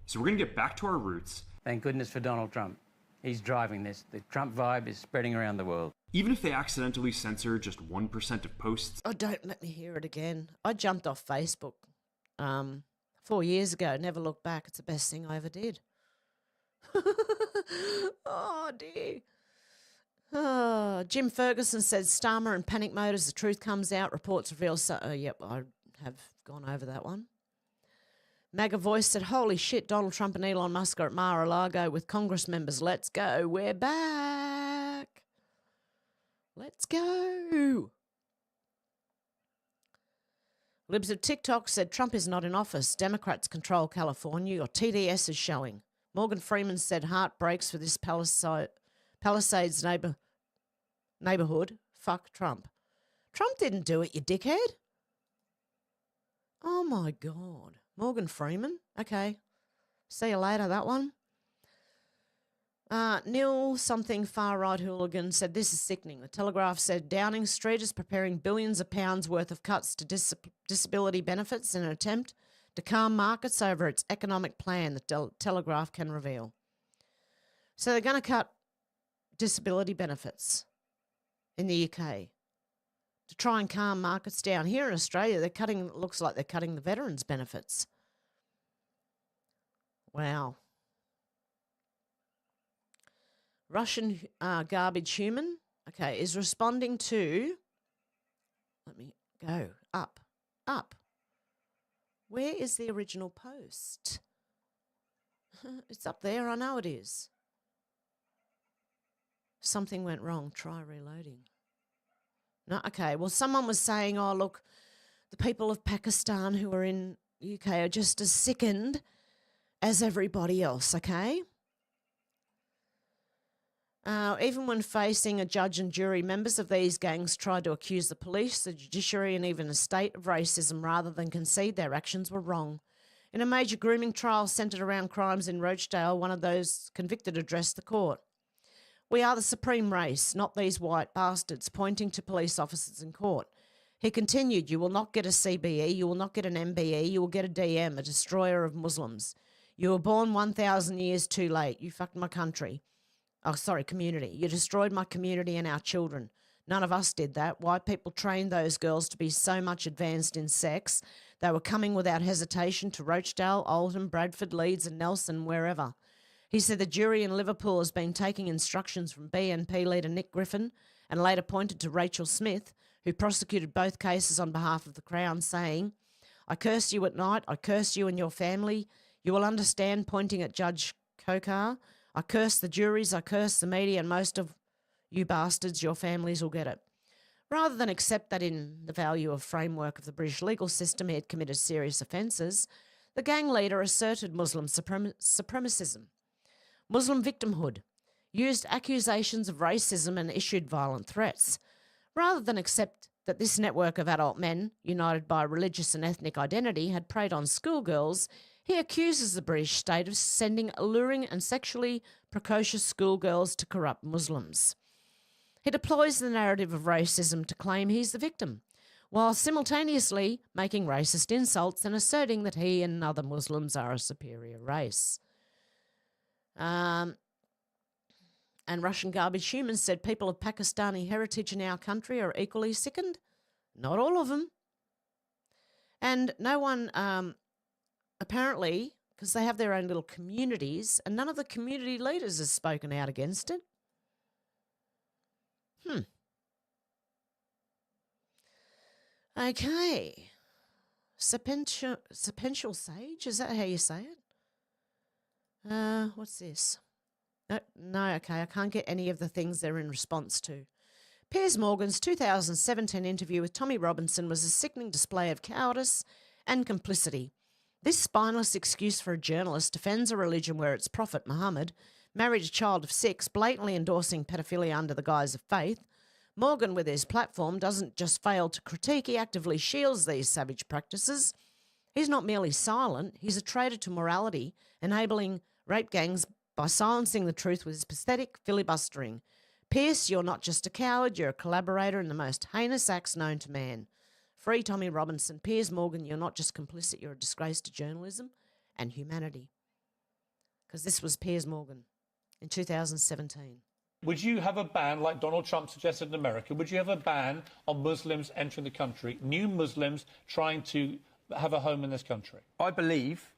So we're going to get back to our roots. Thank goodness for Donald Trump. He's driving this. The Trump vibe is spreading around the world. Even if they accidentally censor just 1% of posts. Oh, don't let me hear it again. I jumped off Facebook 4 years ago, never looked back. It's the best thing I ever did. Oh, dear. Oh, Jim Ferguson said Starmer in panic mode as the truth comes out. Reports reveal yep, I have gone over that one. MAGA Voice said, holy shit, Donald Trump and Elon Musk are at Mar-a-Lago with Congress members. Let's go. We're back. Let's go. Libs of TikTok said Trump is not in office. Democrats control California. Your TDS is showing. Morgan Freeman said heart breaks for this Palisades neighborhood. Fuck Trump. Trump didn't do it, you dickhead. Oh, my God. Morgan Freeman? Okay. See you later, that one. Neil something far-right hooligan said, this is sickening. The Telegraph said Downing Street is preparing billions of pounds worth of cuts to disability benefits in an attempt to calm markets over its economic plan, the Telegraph can reveal. So they're going to cut disability benefits in the UK to try and calm markets down. Here in Australia, looks like they're cutting the veterans' benefits. Wow. Russian garbage human, okay, is responding to, let me go, up. Where is the original post? It's up there, I know it is. Something went wrong, try reloading. No, okay, well, someone was saying, oh, look, the people of Pakistan who are in the UK are just as sickened as everybody else, okay? Even when facing a judge and jury, members of these gangs tried to accuse the police, the judiciary and even the state of racism rather than concede their actions were wrong. In a major grooming trial centred around crimes in Rochdale, one of those convicted addressed the court. We are the supreme race, not these white bastards, pointing to police officers in court. He continued, you will not get a CBE, you will not get an MBE, you will get a DM, a destroyer of Muslims. You were born 1,000 years too late. You fucked my country. Oh, sorry, community. You destroyed my community and our children. None of us did that. White people trained those girls to be so much advanced in sex. They were coming without hesitation to Rochdale, Oldham, Bradford, Leeds and Nelson, wherever. He said the jury in Liverpool has been taking instructions from BNP leader Nick Griffin and later pointed to Rachel Smith, who prosecuted both cases on behalf of the Crown, saying, I curse you at night. I curse you and your family. You will understand, pointing at Judge Kokar. I curse the juries, I curse the media, and most of you bastards, your families will get it. Rather than accept that in the value of framework of the British legal system he had committed serious offences, the gang leader asserted Muslim supremacism, Muslim victimhood, used accusations of racism and issued violent threats. Rather than accept that this network of adult men, united by religious and ethnic identity, had preyed on schoolgirls, he accuses the British state of sending alluring and sexually precocious schoolgirls to corrupt Muslims. He deploys the narrative of racism to claim he's the victim, while simultaneously making racist insults and asserting that he and other Muslims are a superior race. And Russian garbage humans said people of Pakistani heritage in our country are equally sickened. Not all of them. And no one... apparently, because they have their own little communities, and none of the community leaders has spoken out against it. Okay. Serpential sage, is that how you say it? What's this? No, okay, I can't get any of the things they're in response to. Piers Morgan's 2017 interview with Tommy Robinson was a sickening display of cowardice and complicity. This spineless excuse for a journalist defends a religion where its prophet, Muhammad, married a child of 6, blatantly endorsing pedophilia under the guise of faith. Morgan, with his platform, doesn't just fail to critique, he actively shields these savage practices. He's not merely silent, he's a traitor to morality, enabling rape gangs by silencing the truth with his pathetic filibustering. Pierce, you're not just a coward, you're a collaborator in the most heinous acts known to man. Free Tommy Robinson. Piers Morgan, you're not just complicit, you're a disgrace to journalism and humanity. Because this was Piers Morgan in 2017. Would you have a ban, like Donald Trump suggested in America, would you have a ban on Muslims entering the country, new Muslims trying to have a home in this country? I believe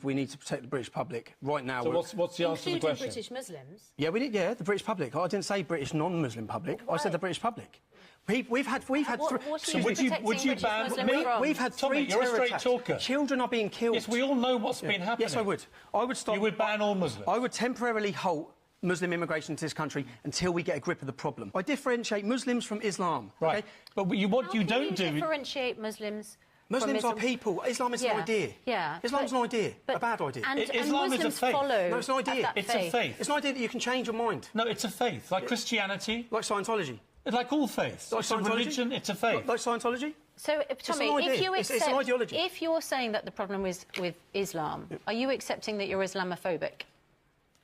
we need to protect the British public right now. So what's the answer to the question? British Muslims? Yeah, we did. Yeah, the British public. I didn't say British non-Muslim public. I said the British public. We've had three. So would you ban? We've had Tommy, three you're a terror straight attacks. talker. Children are being killed. Yes, we all know what's been happening. Yes, I would. I would stop. You would ban all Muslims. I would temporarily halt Muslim immigration to this country until we get a grip of the problem. I differentiate Muslims from Islam. Right. Okay? But what you don't do. Differentiate Muslims. Muslims are people. Islam is an idea. Yeah. Islam's an idea. A bad idea. And Islam is a Muslims faith. follow. No, it's an idea. It's a faith. It's an idea that you can change your mind. No, it's a faith. Like Christianity. Like Scientology. Like all faiths. Like it's a Scientology? religion, it's a faith. Like Scientology? So, Tommy, an idea. if you It's accept, an ideology. if you're saying that the problem is with Islam, are you accepting that you're Islamophobic?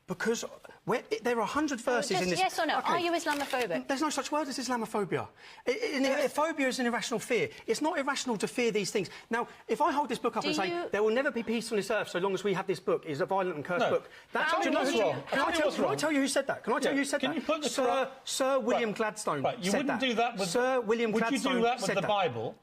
Because there are 100 verses in this... Yes or no? Okay. Are you Islamophobic? There's no such word as Islamophobia. Phobia is an irrational fear. It's not irrational to fear these things. Now, if I hold this book up and say, there will never be peace on this earth so long as we have this book, is a violent and cursed book. That's Can I tell you who said that? Can I tell you who said that? You put the Sir William Gladstone Right, you said wouldn't that. do that with... Sir William Would Gladstone you do that with said the Bible?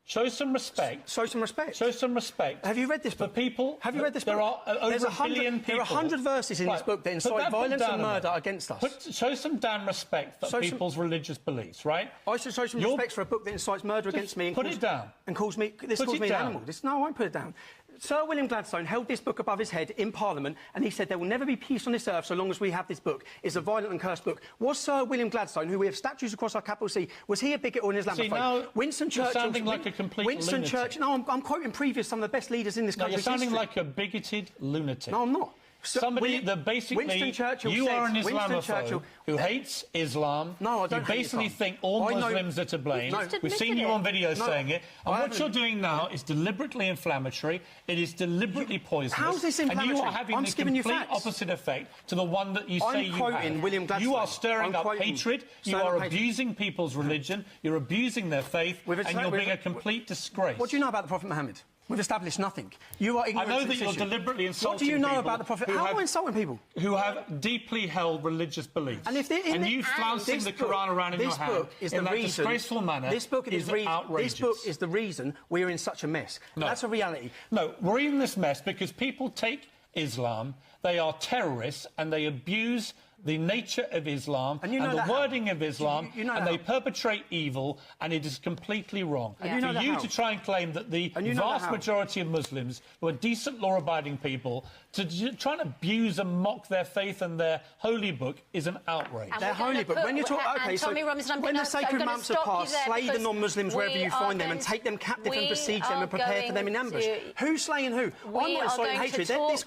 Show some respect. Show some respect. Show some respect. Have you read this book? For people... Have you read this book? There are over a billion people... There are 100 verses in this book that incite violence and murder against us. Show some damn respect for people's religious beliefs, right? I should show some respect for a book that incites murder against me and put it down. And calls me... This calls me an animal. No, I won't put it down. Sir William Gladstone held this book above his head in Parliament and he said there will never be peace on this earth so long as we have this book. It's a violent and cursed book. Was Sir William Gladstone, who we have statues across our capital C, was he a bigot or an Islamophobe? See, now Winston Churchill... You're sounding like a complete Winston lunatic. Churchill... No, I'm quoting previous some of the best leaders in this country's You're sounding history. like a bigoted lunatic. No, I'm not. Somebody that basically... You are an Islamophobe who hates Islam. No, I don't You basically think all Muslims are to blame. No. We've seen you on video saying it. And what you're doing now is deliberately inflammatory. It is deliberately poisonous. How is this inflammatory? And you are having the complete opposite effect to the one that you say you have. William Gladstone. You are stirring up hatred. You are abusing people's religion. You're abusing their faith. And you're being a complete disgrace. What do you know about the Prophet Muhammad? We've established nothing. You are ignorant. I know that you're deliberately insulting What do you know about the Prophet? How am I insulting people? Who have deeply held religious beliefs. And you flouncing the Quran around in your hand in that disgraceful manner is outrageous. This book is the reason we're in such a mess. No. That's a reality. No, we're in this mess because people take Islam, they are terrorists, and they abuse the nature of Islam and the wording of Islam, and they perpetrate evil, and it is completely wrong. For you to try and claim that the vast majority of Muslims, who are decent, law-abiding people, to try and abuse and mock their faith and their holy book is an outrage. Their holy book. When you talk, okay, so when the sacred months are passed, slay the non-Muslims wherever you find them and take them captive and besiege them and prepare for them in ambush. Who's slaying who? I'm not inciting hatred.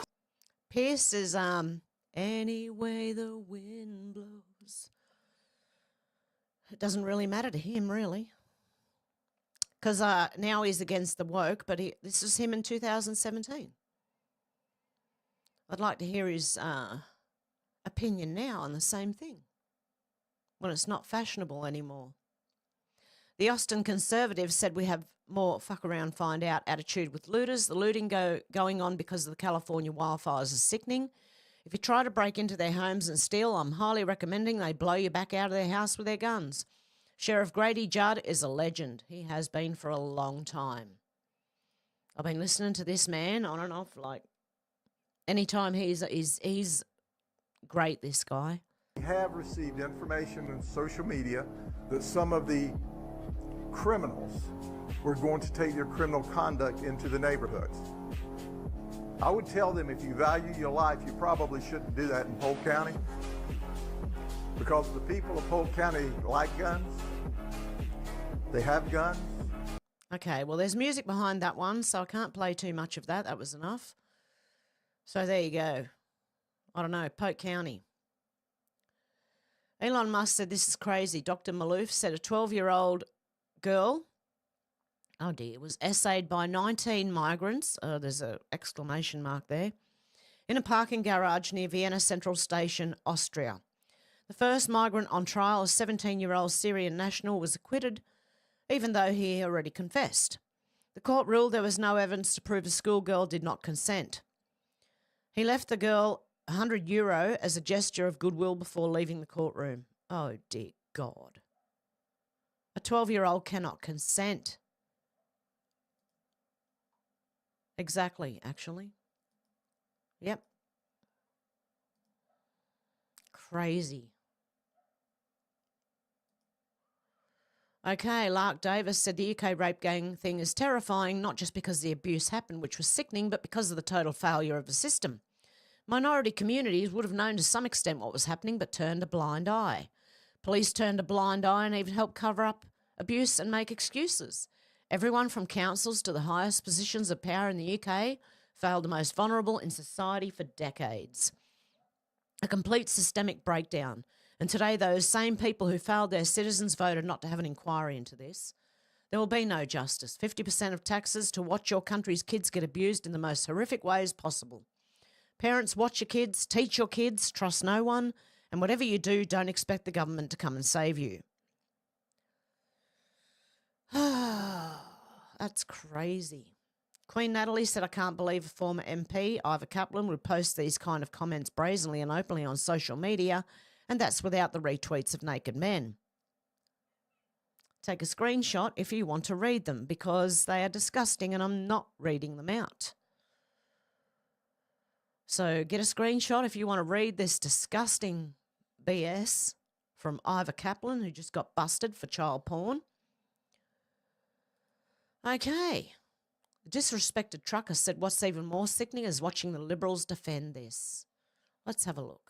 Pierce is any way the wind blows. It doesn't really matter to him, really. Because now he's against the woke, but this was him in 2017. I'd like to hear his opinion now on the same thing, when it's not fashionable anymore. The Austin Conservatives said we have more fuck around, find out attitude with looters. The looting going on because of the California wildfires is sickening. If you try to break into their homes and steal, I'm highly recommending they blow you back out of their house with their guns. Sheriff Grady Judd is a legend. He has been for a long time. I've been listening to this man on and off, like, anytime he's great, this guy. We have received information on social media that some of the criminals were going to take their criminal conduct into the neighborhoods. I would tell them, if you value your life, you probably shouldn't do that in Polk County, because the people of Polk County like guns. They have guns. Okay, well, there's music behind that one, so I can't play too much of that. That was enough. So there you go. I don't know, Polk County. Elon Musk said this is crazy. Dr. Malouf said a 12-year-old girl, oh dear, was essayed by 19 migrants, there's an exclamation mark there, in a parking garage near Vienna Central Station, Austria. The first migrant on trial, a 17-year-old Syrian national, was acquitted, even though he already confessed. The court ruled there was no evidence to prove the schoolgirl did not consent. He left the girl €100 as a gesture of goodwill before leaving the courtroom. Oh, dear God. A 12-year-old cannot consent. Exactly, actually. Yep. Crazy. Okay, Lark Davis said the UK rape gang thing is terrifying, not just because the abuse happened, which was sickening, but because of the total failure of the system. Minority communities would have known to some extent what was happening, but turned a blind eye. Police turned a blind eye and even helped cover up abuse and make excuses. Everyone from councils to the highest positions of power in the UK failed the most vulnerable in society for decades. A complete systemic breakdown. And today, those same people who failed their citizens voted not to have an inquiry into this. There will be no justice. 50% of taxes to watch your country's kids get abused in the most horrific ways possible. Parents, watch your kids, teach your kids, trust no one, and whatever you do, don't expect the government to come and save you. That's crazy. Queen Natalie said, I can't believe a former MP, Ivor Kaplan, would post these kind of comments brazenly and openly on social media, and that's without the retweets of naked men. Take a screenshot if you want to read them, because they are disgusting and I'm not reading them out. So get a screenshot if you want to read this disgusting BS from Ivor Kaplan, who just got busted for child porn. Okay. The disrespected trucker said what's even more sickening is watching the Liberals defend this. Let's have a look.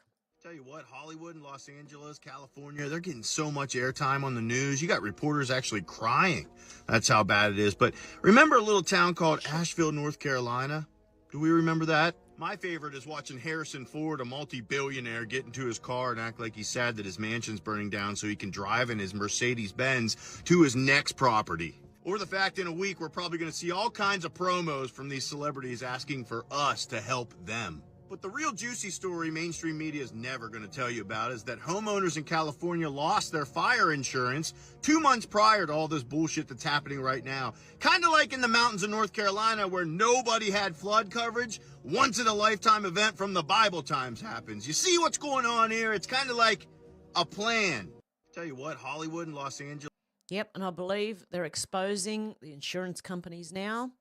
Tell you what, Hollywood and Los Angeles, California, they're getting so much airtime on the news. You got reporters actually crying. That's how bad it is. But remember a little town called Asheville, North Carolina? Do we remember that? My favorite is watching Harrison Ford, a multi-billionaire, get into his car and act like he's sad that his mansion's burning down so he can drive in his Mercedes-Benz to his next property. Or the fact in a week we're probably going to see all kinds of promos from these celebrities asking for us to help them. But the real juicy story mainstream media is never going to tell you about is that homeowners in California lost their fire insurance 2 months prior to all this bullshit that's happening right now. Kind of like in the mountains of North Carolina where nobody had flood coverage. Once in a lifetime event from the Bible times happens. You see what's going on here? It's kind of like a plan. Tell you what, Hollywood and Los Angeles. Yep, and I believe they're exposing the insurance companies now.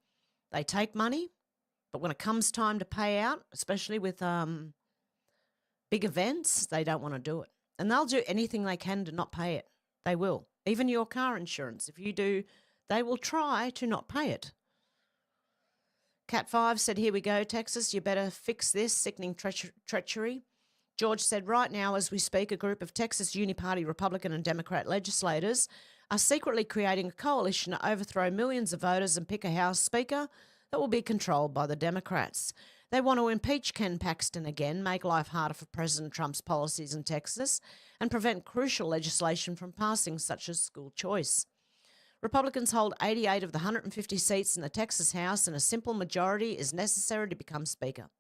They take money, but when it comes time to pay out, especially with big events, they don't want to do it. And they'll do anything they can to not pay it. They will. Even your car insurance, if you do, they will try to not pay it. Cat 5 said, here we go, Texas, you better fix this sickening treachery. George said, right now as we speak, a group of Texas Uniparty Republican and Democrat legislators are secretly creating a coalition to overthrow millions of voters and pick a House Speaker that will be controlled by the Democrats. They want to impeach Ken Paxton again, make life harder for President Trump's policies in Texas, and prevent crucial legislation from passing, such as school choice. Republicans hold 88 of the 150 seats in the Texas House, and a simple majority is necessary to become Speaker.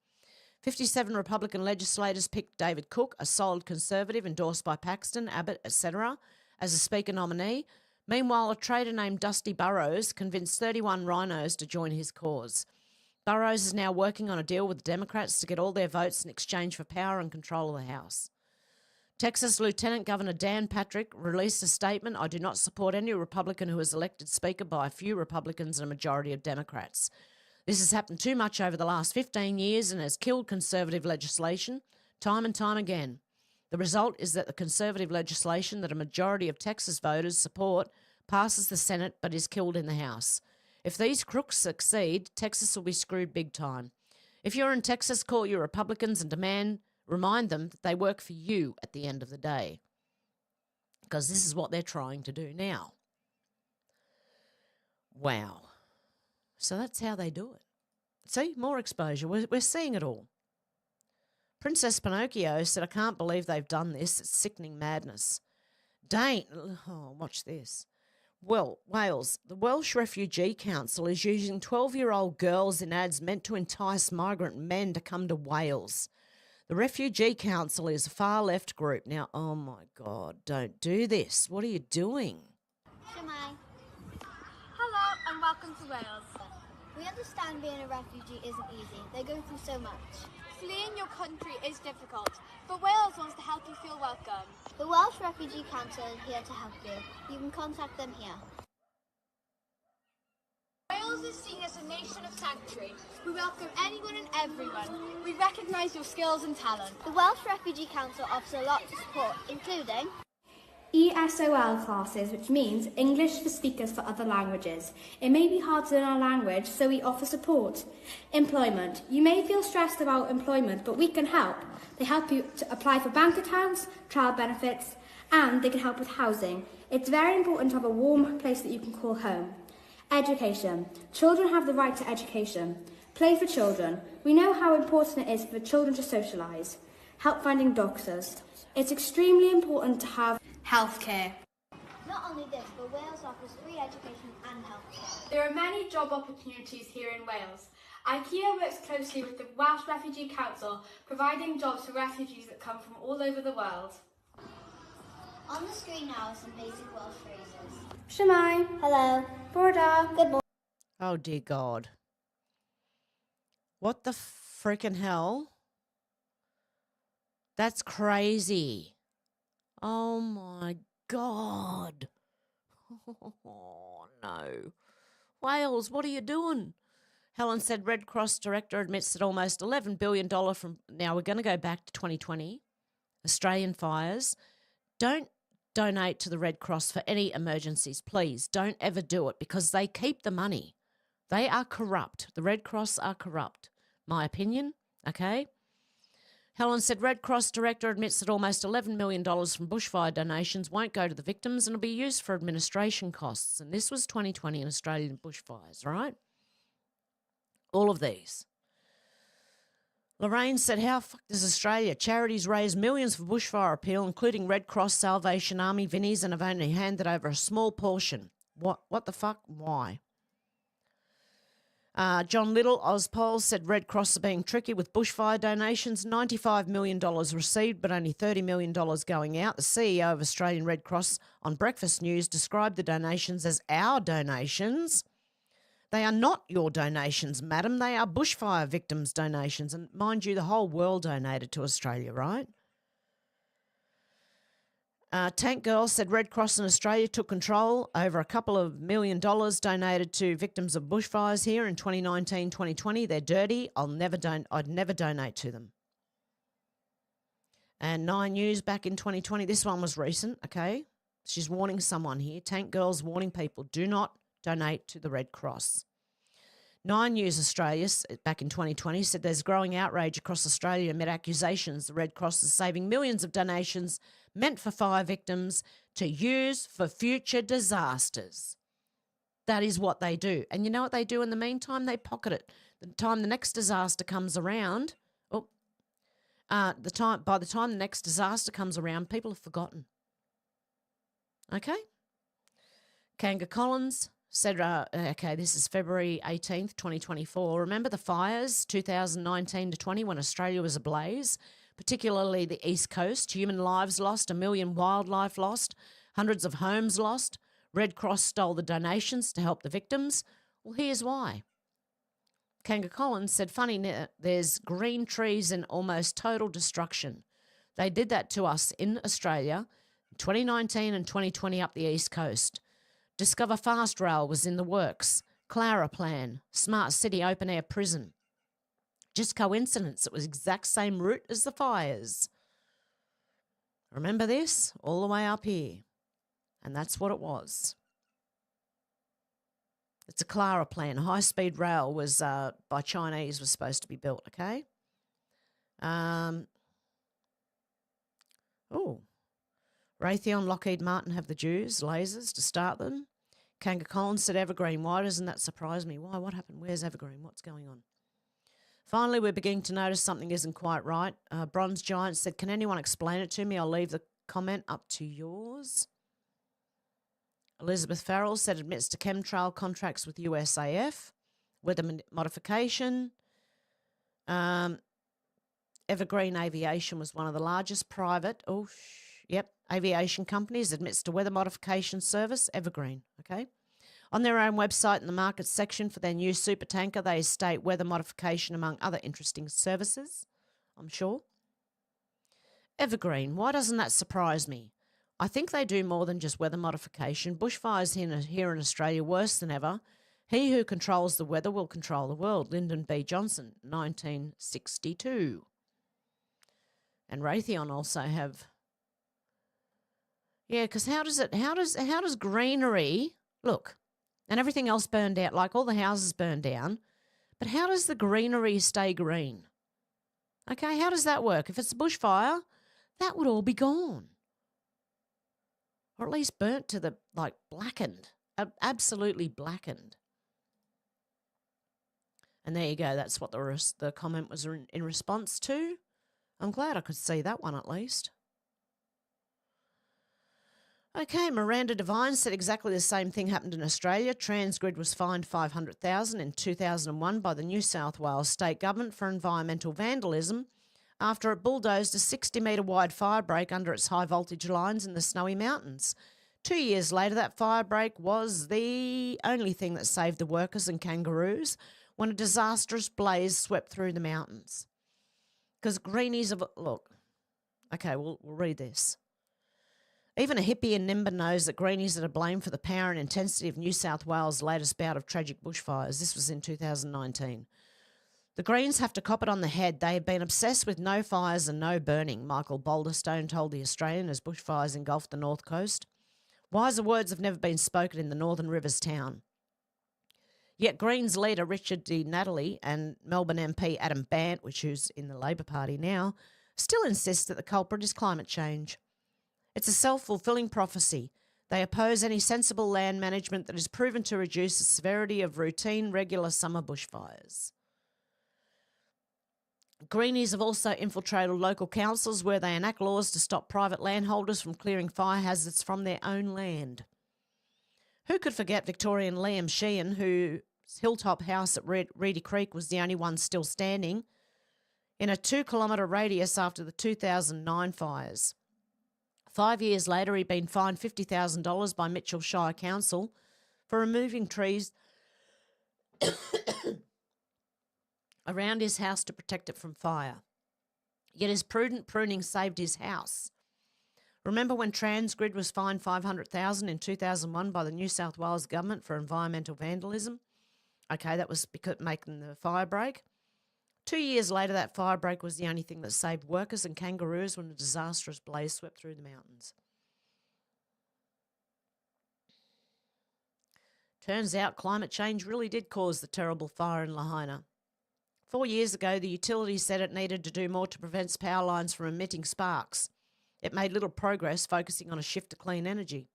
57 Republican legislators picked David Cook, a solid conservative endorsed by Paxton, Abbott, etc., as a Speaker nominee. Meanwhile, a traitor named Dusty Burrows convinced 31 rhinos to join his cause. Burrows is now working on a deal with the Democrats to get all their votes in exchange for power and control of the House. Texas Lieutenant Governor Dan Patrick released a statement, I do not support any Republican who is elected Speaker by a few Republicans and a majority of Democrats. This has happened too much over the last 15 years and has killed conservative legislation time and time again. The result is that the conservative legislation that a majority of Texas voters support passes the Senate but is killed in the House. If these crooks succeed, Texas will be screwed big time. If you're in Texas, call your Republicans and remind them that they work for you at the end of the day. Because this is what they're trying to do now. Wow. So that's how they do it. See, more exposure. We're seeing it all. Princess Pinocchio said, I can't believe they've done this. It's sickening madness. Watch this. Well, Wales. The Welsh Refugee Council is using 12-year-old girls in ads meant to entice migrant men to come to Wales. The Refugee Council is a far-left group. Now, oh my God, don't do this. What are you doing? Shemai. Hello and welcome to Wales. We understand being a refugee isn't easy. They go through so much. Fleeing your country is difficult, but Wales wants to help you feel welcome. The Welsh Refugee Council is here to help you. You can contact them here. Wales Wales is seen as a nation of sanctuary. We welcome anyone and everyone. We recognise your skills and talent. The Welsh Refugee Council offers a lot of support, including ESOL classes, which means English for Speakers for Other Languages. It may be hard to learn our language, so we offer support. Employment. You may feel stressed about employment, but we can help. They help you to apply for bank accounts, child benefits, and they can help with housing. It's very important to have a warm place that you can call home. Education. Children have the right to education. Play for children. We know how important it is for children to socialise. Help finding doctors. It's extremely important to have healthcare. Not only this, but Wales offers free education and healthcare. There are many job opportunities here in Wales. IKEA works closely with the Welsh Refugee Council, providing jobs for refugees that come from all over the world. On the screen now are some basic Welsh phrases. Shemai. Hello. Borda. Good morning. Oh, dear God. What the freaking hell? That's crazy. Oh, my God. Oh, no. Wales, what are you doing? Helen said Red Cross director admits that almost $11 billion from... Now, we're going to go back to 2020. Australian fires. Don't donate to the Red Cross for any emergencies, please. Don't ever do it because they keep the money. They are corrupt. The Red Cross are corrupt. My opinion, okay? Helen said Red Cross director admits that almost $11 million from bushfire donations won't go to the victims and will be used for administration costs. And this was 2020 in Australian bushfires, right? All of these. Lorraine said, how fucked is Australia? Charities raise millions for bushfire appeal, including Red Cross, Salvation Army, Vinnies, and have only handed over a small portion. What the fuck? Why? John Little, Ozpol, said Red Cross are being tricky with bushfire donations. $95 million received, but only $30 million going out. The CEO of Australian Red Cross on Breakfast News described the donations as our donations. They are not your donations, madam. They are bushfire victims' donations. And mind you, the whole world donated to Australia, right? Tank Girl said Red Cross in Australia took control over a couple of $1 million donated to victims of bushfires here in 2019, 2020. They're dirty. I'd never donate to them. And 9 News back in 2020. This one was recent, okay? She's warning someone here. Tank Girl's warning people, do not donate to the Red Cross. 9 News Australia, back in 2020, said there's growing outrage across Australia amid accusations the Red Cross is saving millions of donations meant for fire victims to use for future disasters. That is what they do. And you know what they do in the meantime? They pocket it. The time the next disaster comes around, by the time the next disaster comes around, people have forgotten. Okay? Kanga Collins said, okay, this is February 18th, 2024. Remember the fires, 2019 to 20, when Australia was ablaze, particularly the East Coast, human lives lost, 1 million wildlife lost, hundreds of homes lost. Red Cross stole the donations to help the victims. Well, here's why. Kanga Collins said, funny, there's green trees and almost total destruction. They did that to us in Australia, 2019 and 2020 up the East Coast. Discover Fast Rail was in the works. Clara Plan, Smart City Open Air Prison. Just coincidence, it was exact same route as the fires. Remember this? All the way up here. And that's what it was. It's a Clara Plan. High-speed rail was by Chinese was supposed to be built, okay? Raytheon, Lockheed Martin have the Jews, lasers to start them. Kanga Collins said Evergreen. Why doesn't that surprise me? Why? What happened? Where's Evergreen? What's going on? Finally, we're beginning to notice something isn't quite right. Bronze Giant said, can anyone explain it to me? I'll leave the comment up to yours. Elizabeth Farrell said admits to chemtrail contracts with USAF. Weather modification. Evergreen Aviation was one of the largest private... aviation companies, admits to weather modification service, Evergreen, okay? On their own website in the markets section for their new supertanker, they state weather modification among other interesting services, I'm sure. Evergreen, why doesn't that surprise me? I think they do more than just weather modification. Bushfires here in Australia worse than ever. He who controls the weather will control the world. Lyndon B. Johnson, 1962. And Raytheon also have... Yeah, because how does greenery... Look, and everything else burned out, like all the houses burned down, but how does the greenery stay green? Okay, how does that work? If it's a bushfire, that would all be gone. Or at least burnt to the, like, blackened. Absolutely blackened. And there you go. That's what the comment was in response to. I'm glad I could see that one at least. Okay, Miranda Devine said exactly the same thing happened in Australia. Transgrid was fined $500,000 in 2001 by the New South Wales state government for environmental vandalism after it bulldozed a 60-metre wide firebreak under its high-voltage lines in the Snowy Mountains. 2 years later, that firebreak was the only thing that saved the workers and kangaroos when a disastrous blaze swept through the mountains. Because greenies have... Look, okay, we'll read this. Even a hippie in Nimba knows that greenies are to blame for the power and intensity of New South Wales' latest bout of tragic bushfires. This was in 2019. The Greens have to cop it on the head. They have been obsessed with no fires and no burning, Michael Boulderstone told The Australian as bushfires engulfed the North Coast. Wiser words have never been spoken in the Northern Rivers town. Yet Greens leader Richard D. Natalie and Melbourne MP Adam Bant, who's in the Labor Party now, still insist that the culprit is climate change. It's a self-fulfilling prophecy. They oppose any sensible land management that is proven to reduce the severity of routine, regular summer bushfires. Greenies have also infiltrated local councils where they enact laws to stop private landholders from clearing fire hazards from their own land. Who could forget Victorian Liam Sheehan, whose hilltop house at Reedy Creek was the only one still standing, in a 2-kilometre radius after the 2009 fires. 5 years later, he'd been fined $50,000 by Mitchell Shire Council for removing trees around his house to protect it from fire. Yet his prudent pruning saved his house. Remember when Transgrid was fined $500,000 in 2001 by the New South Wales government for environmental vandalism? Okay, that was because making the fire break. 2 years later, that fire break was the only thing that saved workers and kangaroos when a disastrous blaze swept through the mountains. Turns out climate change really did cause the terrible fire in Lahaina. 4 years ago, the utility said it needed to do more to prevent power lines from emitting sparks. It made little progress focusing on a shift to clean energy.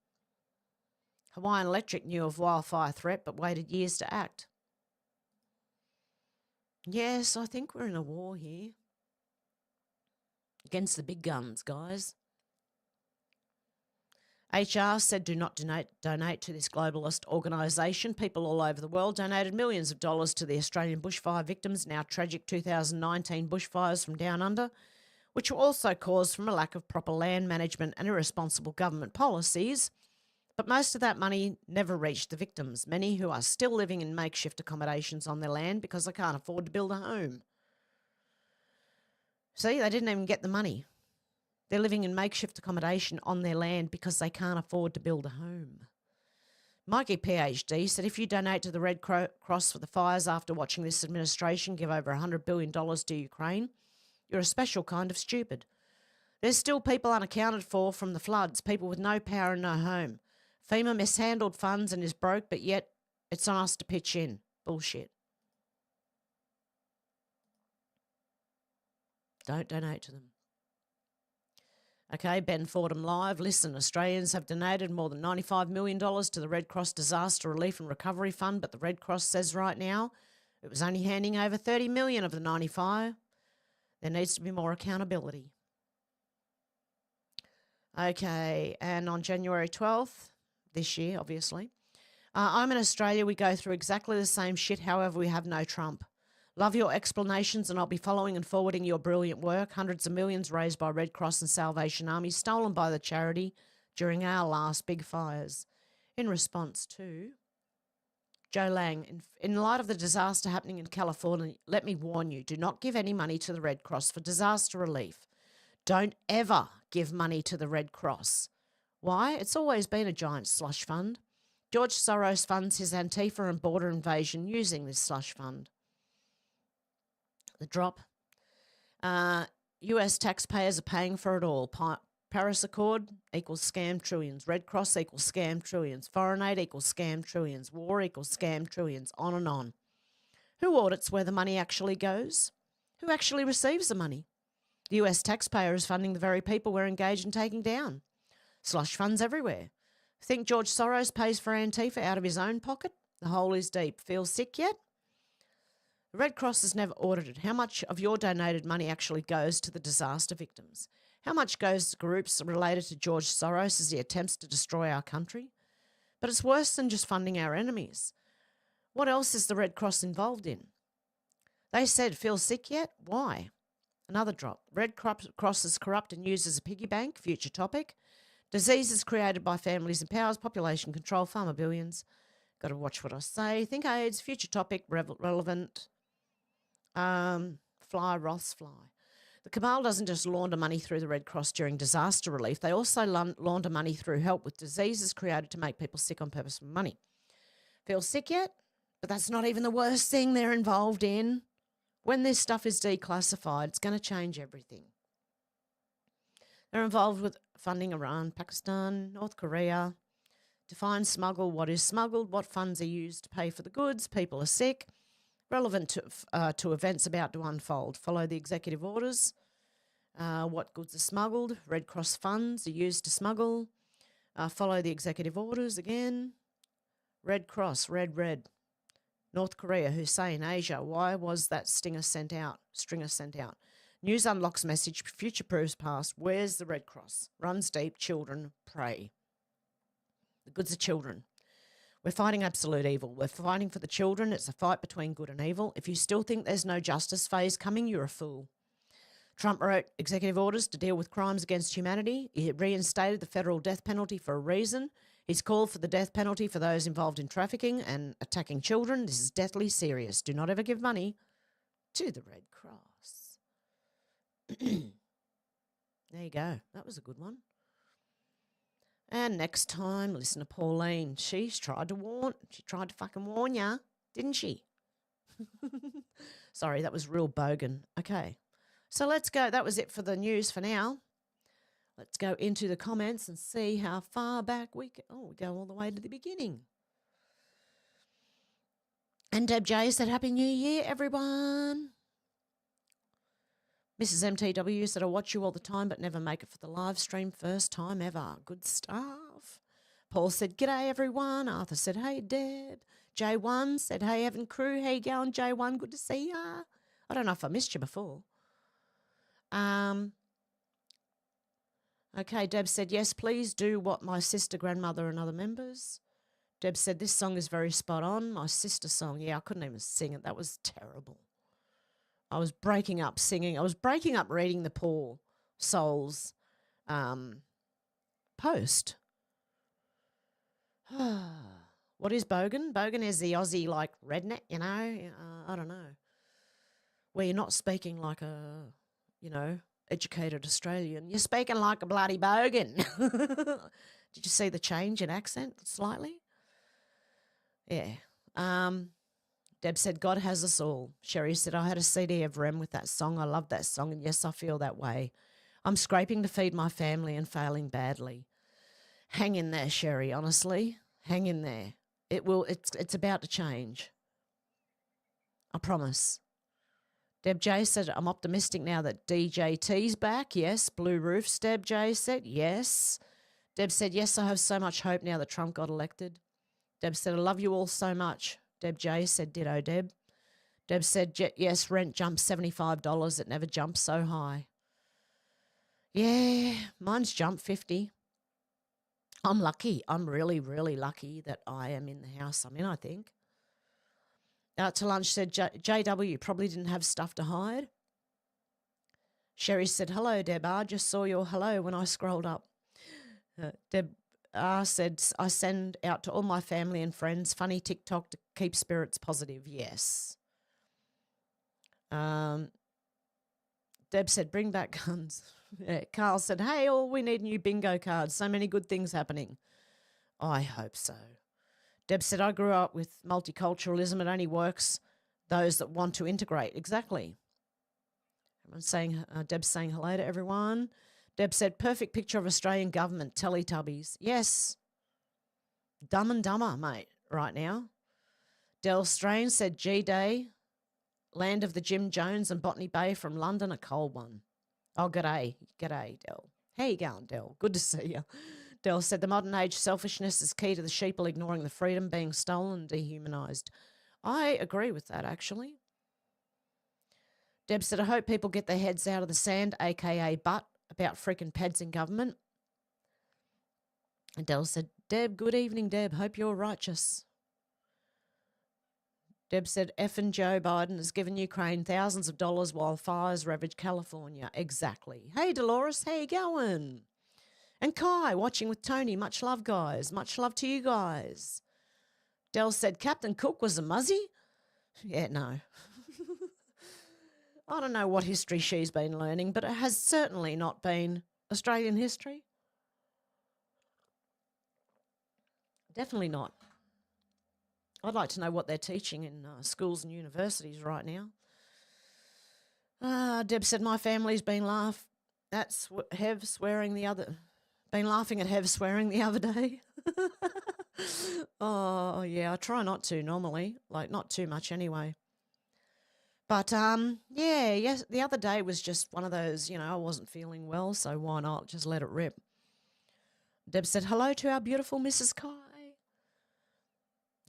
Hawaiian Electric knew of wildfire threat but waited years to act. Yes, I think we're in a war here. Against the big guns, guys. HR said do not donate to this globalist organisation. People all over the world donated millions of dollars to the Australian bushfire victims' now tragic 2019 bushfires from Down Under, which were also caused from a lack of proper land management and irresponsible government policies. But most of that money never reached the victims, many who are still living in makeshift accommodations on their land because they can't afford to build a home. See, they didn't even get the money. They're living in makeshift accommodation on their land because they can't afford to build a home. Mikey PhD said if you donate to the Red Cross for the fires after watching this administration give over $100 billion to Ukraine, you're a special kind of stupid. There's still people unaccounted for from the floods, people with no power and no home. FEMA mishandled funds and is broke, but yet it's on us to pitch in. Bullshit. Don't donate to them. Okay, Ben Fordham Live. Listen, Australians have donated more than $95 million to the Red Cross Disaster Relief and Recovery Fund, but the Red Cross says right now it was only handing over $30 million of the 95. There needs to be more accountability. Okay, and on January 12th, this year, obviously, I'm in Australia. We go through exactly the same shit, however, we have no Trump. Love your explanations, and I'll be following and forwarding your brilliant work. Hundreds of millions raised by Red Cross and Salvation Army, stolen by the charity during our last big fires. In response to Joe Lang, in light of the disaster happening in California, let me warn you, do not give any money to the Red Cross for disaster relief. Don't ever give money to the Red Cross. Why? It's always been a giant slush fund. George Soros funds his Antifa and border invasion using this slush fund. The drop. US taxpayers are paying for it all. Paris Accord equals scam trillions. Red Cross equals scam trillions. Foreign aid equals scam trillions. War equals scam trillions. On and on. Who audits where the money actually goes? Who actually receives the money? The US taxpayer is funding the very people we're engaged in taking down. Slush funds everywhere. Think George Soros pays for Antifa out of his own pocket? The hole is deep. Feel sick yet? The Red Cross has never audited how much of your donated money actually goes to the disaster victims. How much goes to groups related to George Soros as he attempts to destroy our country? But it's worse than just funding our enemies. What else is the Red Cross involved in? They said, feel sick yet? Why? Another drop. Red Cross is corrupt and used as a piggy bank. Future topic. Diseases created by families and powers. Population control. Pharma billions. Got to watch what I say. Think AIDS. Future topic. Relevant. Fly, Roth's fly. The cabal doesn't just launder money through the Red Cross during disaster relief. They also launder money through help with diseases created to make people sick on purpose for money. Feel sick yet? But that's not even the worst thing they're involved in. When this stuff is declassified, it's going to change everything. They're involved with funding Iran, Pakistan, North Korea. Define smuggle. What is smuggled? What funds are used to pay for the goods? People are sick. Relevant to events about to unfold. Follow the executive orders. What goods are smuggled? Red Cross funds are used to smuggle. Follow the executive orders again. Red Cross, red. North Korea, Hussein, Asia. Why was that stringer sent out? News unlocks message, future proves past. Where's the Red Cross? Runs deep, children, pray. The goods are children. We're fighting absolute evil. We're fighting for the children. It's a fight between good and evil. If you still think there's no justice phase coming, you're a fool. Trump wrote executive orders to deal with crimes against humanity. He reinstated the federal death penalty for a reason. He's called for the death penalty for those involved in trafficking and attacking children. This is deathly serious. Do not ever give money to the Red Cross. There you go. That was a good one. And next time, listen to Pauline. She tried to fucking warn ya, didn't she? Sorry, that was real bogan. Okay. So let's go. That was it for the news for now. Let's go into the comments and see how far back we go all the way to the beginning. And Deb J said, Happy New Year, everyone. Mrs. MTW said, I watch you all the time but never make it for the live stream. First time ever. Good stuff. Paul said, G'day, everyone. Arthur said, Hey, Deb. J1 said, Hey, Evan Crew. How you going, J1? Good to see ya. I don't know if I missed you before. Okay, Deb said, yes, please do what my sister, grandmother and other members. Deb said, this song is very spot on. My sister's song. Yeah, I couldn't even sing it. That was terrible. I was breaking up singing. I was breaking up reading the Paul Souls post. What is bogan? Bogan is the Aussie, like, redneck, you know? I don't know. Where you're not speaking like a, educated Australian. You're speaking like a bloody bogan. Did you see the change in accent slightly? Yeah. Deb said, God has us all. Sherry said, I had a CD of Rem with that song. I love that song, and yes, I feel that way. I'm scraping to feed my family and failing badly. Hang in there, Sherry, honestly. Hang in there. It's about to change. I promise. Deb J said, I'm optimistic now that DJT's back. Yes. Blue Roofs, Deb J said, yes. Deb said, yes, I have so much hope now that Trump got elected. Deb said, I love you all so much. Deb J said, ditto, Deb. Deb said, yes, rent jumped $75. It never jumped so high. Yeah, mine's jumped 50. I'm lucky. I'm really, really lucky that I am in the house I'm in, I think. To lunch said, JW probably didn't have stuff to hide. Sherry said, hello, Deb R. Just saw your hello when I scrolled up. Deb R said, I send out to all my family and friends funny TikTok to keep spirits positive. Yes. Deb said, bring back guns. Yeah. Carl said, hey, all we need new bingo cards. So many good things happening. I hope so. Deb said, I grew up with multiculturalism. It only works those that want to integrate. Exactly. I'm saying, Deb's saying hello to everyone. Deb said, perfect picture of Australian government, Teletubbies. Yes. Dumb and dumber, mate, right now. Del Strange said, G-Day, land of the Jim Jones and Botany Bay from London, a cold one. Oh, g'day. G'day, Del. How you going, Del? Good to see you. Del said, the modern age selfishness is key to the sheeple ignoring the freedom being stolen and dehumanised. I agree with that, actually. Deb said, I hope people get their heads out of the sand, a.k.a. butt, about freaking peds in government. And Del said, Deb, good evening, Deb. Hope you're righteous. Deb said, effing Joe Biden has given Ukraine thousands of dollars while fires ravage California. Exactly. Hey, Dolores, how you going? And Kai, watching with Tony. Much love, guys. Much love to you guys. Del said, Captain Cook was a muzzy? Yeah, no. I don't know what history she's been learning, but it has certainly not been Australian history. Definitely not. I'd like to know what they're teaching in schools and universities right now. Deb said, my family's been laughing at Hev swearing the other day. Oh, yeah, I try not to normally, like not too much anyway. But, yes, the other day was just one of those, I wasn't feeling well, so why not just let it rip. Deb said, hello to our beautiful Mrs. Kai.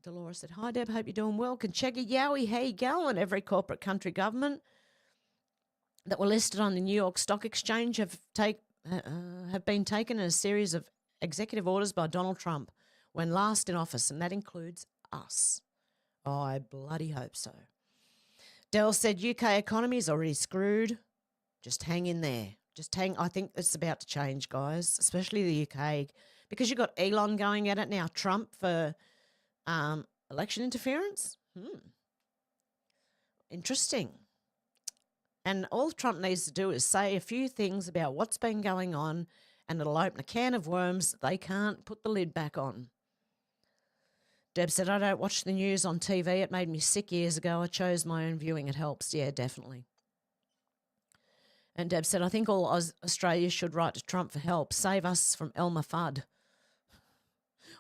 Dolores said, hi, Deb, hope you're doing well. Conchega Yowie, how you going? Every corporate country government that were listed on the New York Stock Exchange have been taken in a series of executive orders by Donald Trump when last in office, and that includes us. Oh, I bloody hope so. Dell said, UK economy is already screwed. Just hang in there. I think it's about to change, guys, especially the UK, because you've got Elon going at it now, Trump for election interference. Interesting. And all Trump needs to do is say a few things about what's been going on, and it'll open a can of worms that they can't put the lid back on. Deb said, I don't watch the news on TV. It made me sick years ago. I chose my own viewing. It helps. Yeah, definitely. And Deb said, I think all Australia should write to Trump for help. Save us from Elmer Fudd.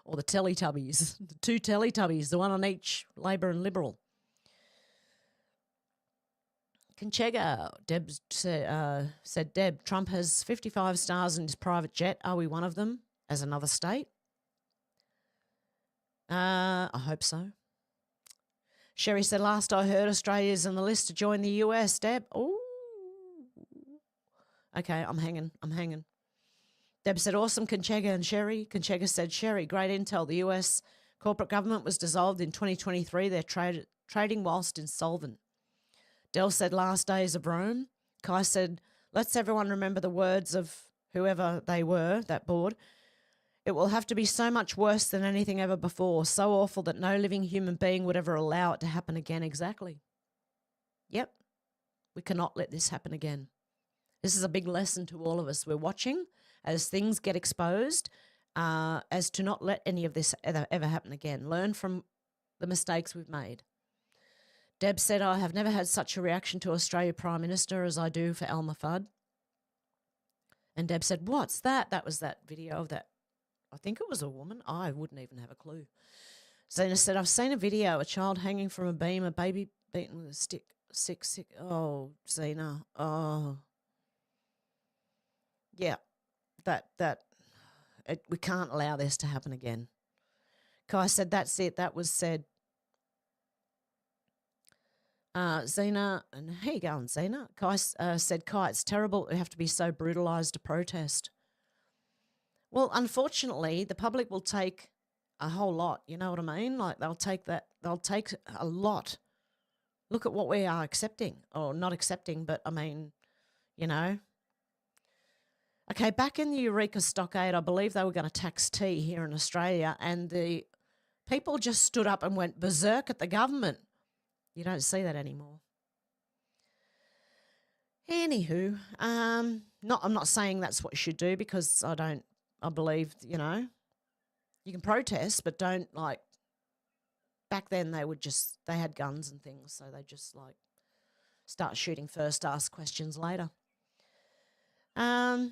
Or the Teletubbies. The two Teletubbies, the one on each Labor and Liberal. Conchega, Deb said, Deb, Trump has 55 stars in his private jet. Are we one of them as another state? I hope so. Sherry said, last I heard, Australia's on the list to join the US, Deb. Oh. Okay, I'm hanging. Deb said, awesome, Conchega and Sherry. Conchega said, Sherry, great intel. The US corporate government was dissolved in 2023. They're trading whilst insolvent. Del said, last days of Rome. Kai said, let's everyone remember the words of whoever they were, that board. It will have to be so much worse than anything ever before, so awful that no living human being would ever allow it to happen again. Exactly. Yep. We cannot let this happen again. This is a big lesson to all of us. We're watching as things get exposed, as to not let any of this ever happen again. Learn from the mistakes we've made. Deb said, I have never had such a reaction to Australia Prime Minister as I do for Elmer Fudd. And Deb said, what's that? That was that video of that. I think it was a woman. I wouldn't even have a clue. Zena said, I've seen a video, a child hanging from a beam, a baby beaten with a stick. Sick. Oh, Zena. Oh. Yeah, we can't allow this to happen again. Kai said, that's it. That was said. Zena, and how you going, Zena? Kai said, Kai, it's terrible. We have to be so brutalised to protest. Well, unfortunately, the public will take a whole lot. You know what I mean? Like they'll take a lot. Look at what we are accepting, or not accepting, but I mean, Okay, back in the Eureka Stockade, I believe they were going to tax tea here in Australia, and the people just stood up and went berserk at the government. You don't see that anymore. Anywho, I'm not saying that's what you should do, because I believe, you can protest, but don't back then they had guns and things, so they just like start shooting first, ask questions later. Kai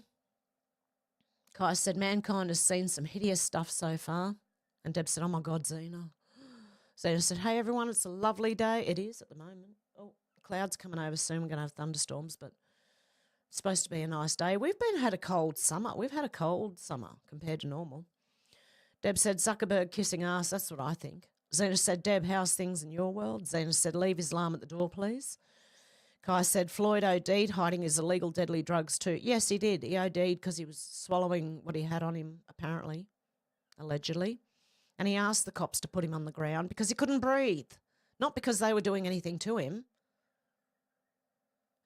said, mankind has seen some hideous stuff so far. And Deb said, oh my God, Zena. Zena said, hey everyone, it's a lovely day. It is at the moment. Oh, clouds coming over soon. We're going to have thunderstorms, but it's supposed to be a nice day. We've had a cold summer. We've had a cold summer compared to normal. Deb said, Zuckerberg kissing ass. That's what I think. Zena said, Deb, how's things in your world? Zena said, leave Islam at the door, please. Kai said, Floyd OD'd, hiding his illegal deadly drugs too. Yes, he did. He OD'd because he was swallowing what he had on him, apparently, allegedly. And he asked the cops to put him on the ground because he couldn't breathe, not because they were doing anything to him.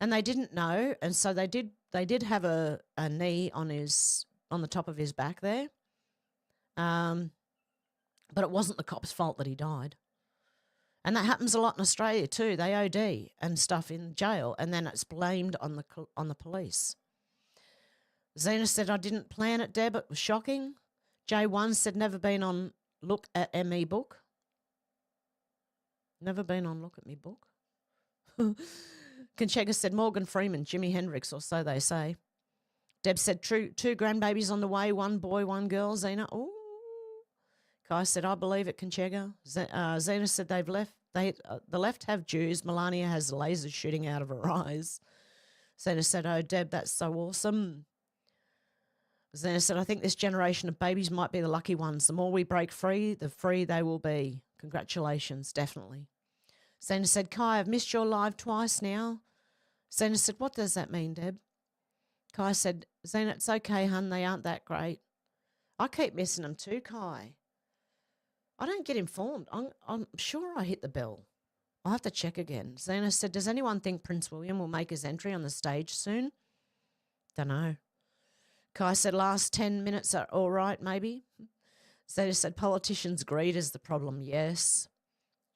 And they didn't know, and so they did have a knee on the top of his back there. But it wasn't the cop's fault that he died. And that happens a lot in Australia too. They OD and stuff in jail, and then it's blamed on the police. Zena said, I didn't plan it, Deb. It was shocking. J1 said, never been on Look at Me book. Never been on Look at Me book. Conchega said, Morgan Freeman, Jimi Hendrix, or so they say. Deb said, two grandbabies on the way, one boy, one girl. Zena, ooh. Kai said, I believe it, Conchega. Zena said they've left. The left have Jews. Melania has lasers shooting out of her eyes. Zena said, oh, Deb, that's so awesome. Zena said, I think this generation of babies might be the lucky ones. The more we break free, the free they will be. Congratulations, definitely. Zena said, Kai, I've missed your live twice now. Zena said, what does that mean, Deb? Kai said, Zena, it's okay, hun. They aren't that great. I keep missing them too, Kai. I don't get informed. I'm sure I hit the bell. I'll have to check again. Zena said, does anyone think Prince William will make his entry on the stage soon? Dunno. Kai said, last 10 minutes are all right, maybe. Zena said, politicians' greed is the problem, yes.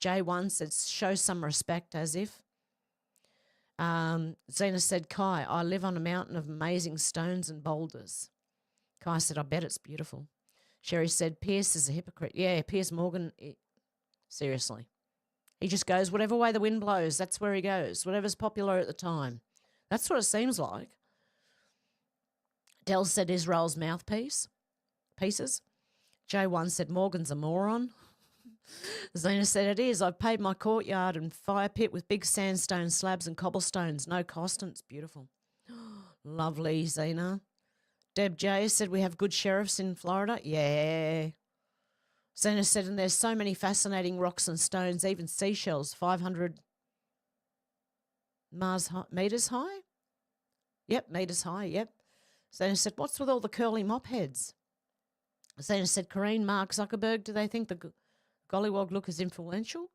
J1 said, show some respect, as if. Zena said, Kai, I live on a mountain of amazing stones and boulders. Kai said, I bet it's beautiful. Sherry said, Pierce is a hypocrite. Yeah, Pierce Morgan, seriously. He just goes whatever way the wind blows, that's where he goes, whatever's popular at the time. That's what it seems like. Dell said Israel's mouthpiece. Pieces. J1 said Morgan's a moron. Zena said it is. I've paved my courtyard and fire pit with big sandstone slabs and cobblestones. No cost and it's beautiful. Lovely, Zena. Deb J said we have good sheriffs in Florida. Yeah. Zena said, and there's so many fascinating rocks and stones, even seashells, 500 meters high? Yep, meters high, yep. Zena said, what's with all the curly mop heads? Zena said, Corrine, Mark Zuckerberg, do they think the gollywog look is influential?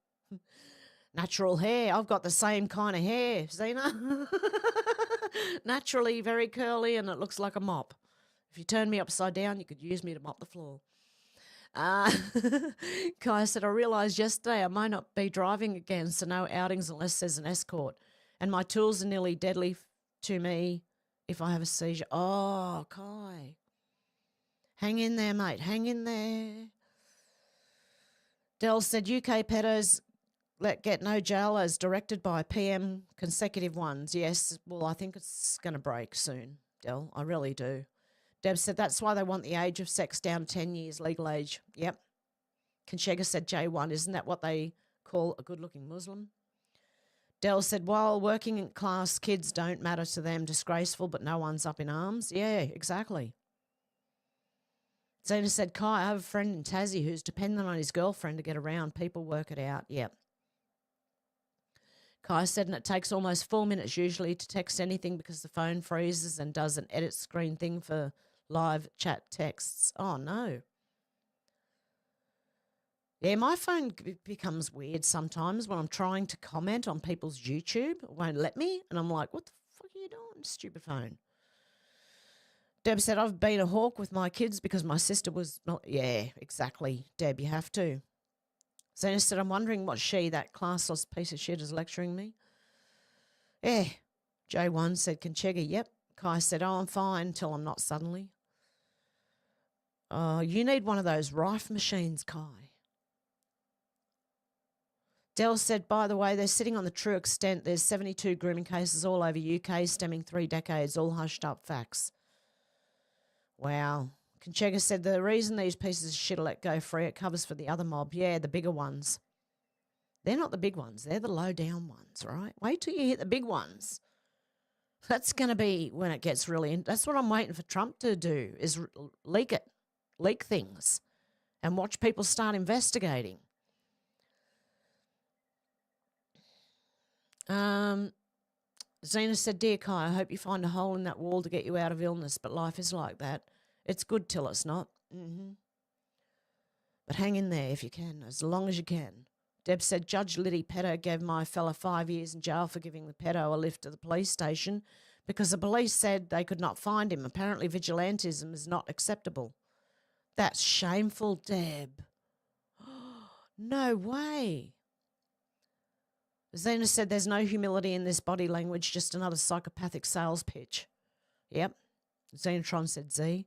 Natural hair. I've got the same kind of hair, Zena. Naturally very curly and it looks like a mop. If you turn me upside down, you could use me to mop the floor. Kai said, I realised yesterday I might not be driving again, so no outings unless there's an escort. And my tools are nearly deadly to me if I have a seizure. Oh, Kai. Hang in there, mate. Hang in there. Dell said, UK pedos get no jail as directed by PM consecutive ones. Yes, well, I think it's going to break soon, Dell. I really do. Deb said, that's why they want the age of sex down 10 years, legal age. Yep. Conchega said, J1, isn't that what they call a good-looking Muslim? Dell said, while working class kids don't matter to them, disgraceful, but no one's up in arms. Yeah, exactly. Zena said, Kai, I have a friend in Tassie who's dependent on his girlfriend to get around. People work it out. Yep. Kai said, and it takes almost 4 minutes usually to text anything because the phone freezes and does an edit screen thing for live chat texts. Oh, no. Yeah, my phone becomes weird sometimes when I'm trying to comment on people's YouTube. It won't let me. And I'm like, what the fuck are you doing, stupid phone? Deb said, I've been a hawk with my kids because my sister was not. Yeah, exactly, Deb, you have to. Zena said, I'm wondering what that classless piece of shit, is lecturing me. Yeah. J1 said, Conchega, yep. Kai said, oh, I'm fine until I'm not suddenly. You need one of those rife machines, Kai. Dell said, by the way, they're sitting on the true extent. There's 72 grooming cases all over UK stemming 3 decades, all hushed up facts. Wow. Conchega said, the reason these pieces of shit are let go free, it covers for the other mob. Yeah, the bigger ones. They're not the big ones. They're the low down ones, right? Wait till you hit the big ones. That's going to be when it gets really... That's what I'm waiting for Trump to do, is leak it. Leak things. And watch people start investigating. Zena said, Dear Kai, I hope you find a hole in that wall to get you out of illness, but life is like that. It's good till it's not. But hang in there if you can, as long as you can. Deb said, Judge Liddy Petto gave my fella 5 years in jail for giving the pedo a lift to the police station because the police said they could not find him. Apparently vigilantism is not acceptable. That's shameful, Deb. No way. Zena said there's no humility in this body language, just another psychopathic sales pitch. Yep. Xenotron said Z.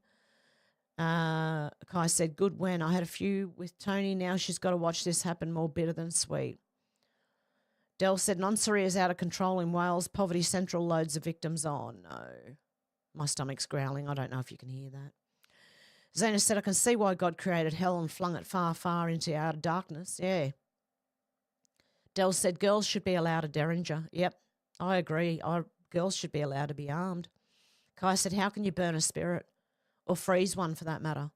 Kai said, good when. I had a few with Tony. Now she's got to watch this happen, more bitter than sweet. Dell said, Nonsaria is out of control in Wales. Poverty Central loads of victims. Oh, no. My stomach's growling. I don't know if you can hear that. Zena said, I can see why God created hell and flung it far, far into outer darkness. Yeah. Dell said, girls should be allowed a derringer. Yep, I agree. Girls should be allowed to be armed. Kai said, how can you burn a spirit? Or freeze one, for that matter.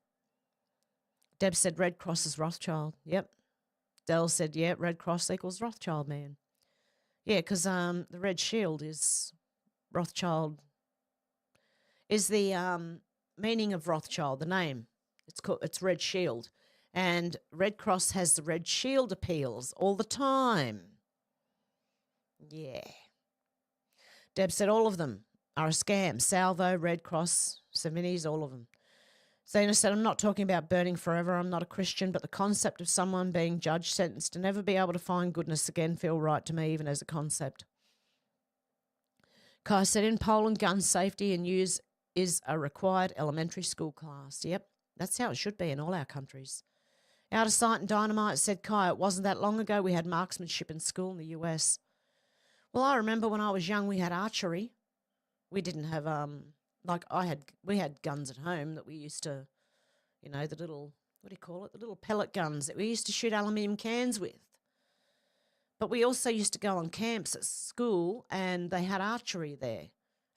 Deb said, Red Cross is Rothschild. Yep. Dell said, yeah, Red Cross equals Rothschild man. Yeah, because the Red Shield is Rothschild, is the meaning of Rothschild, the name. It's Red Shield. And Red Cross has the Red Shield appeals all the time. Yeah. Deb said all of them are a scam. Salvo, Red Cross, Saminis, all of them. Zena said, I'm not talking about burning forever. I'm not a Christian, but the concept of someone being judged, sentenced to never be able to find goodness again feel right to me, even as a concept. Kai said, in Poland, gun safety and use is a required elementary school class. Yep, that's how it should be in all our countries. Out of Sight and Dynamite said, Kai, it wasn't that long ago we had marksmanship in school in the US. Well, I remember when I was young we had archery. We didn't have, we had guns at home that we used to, the little, what do you call it? The little pellet guns that we used to shoot aluminium cans with. But we also used to go on camps at school and they had archery there.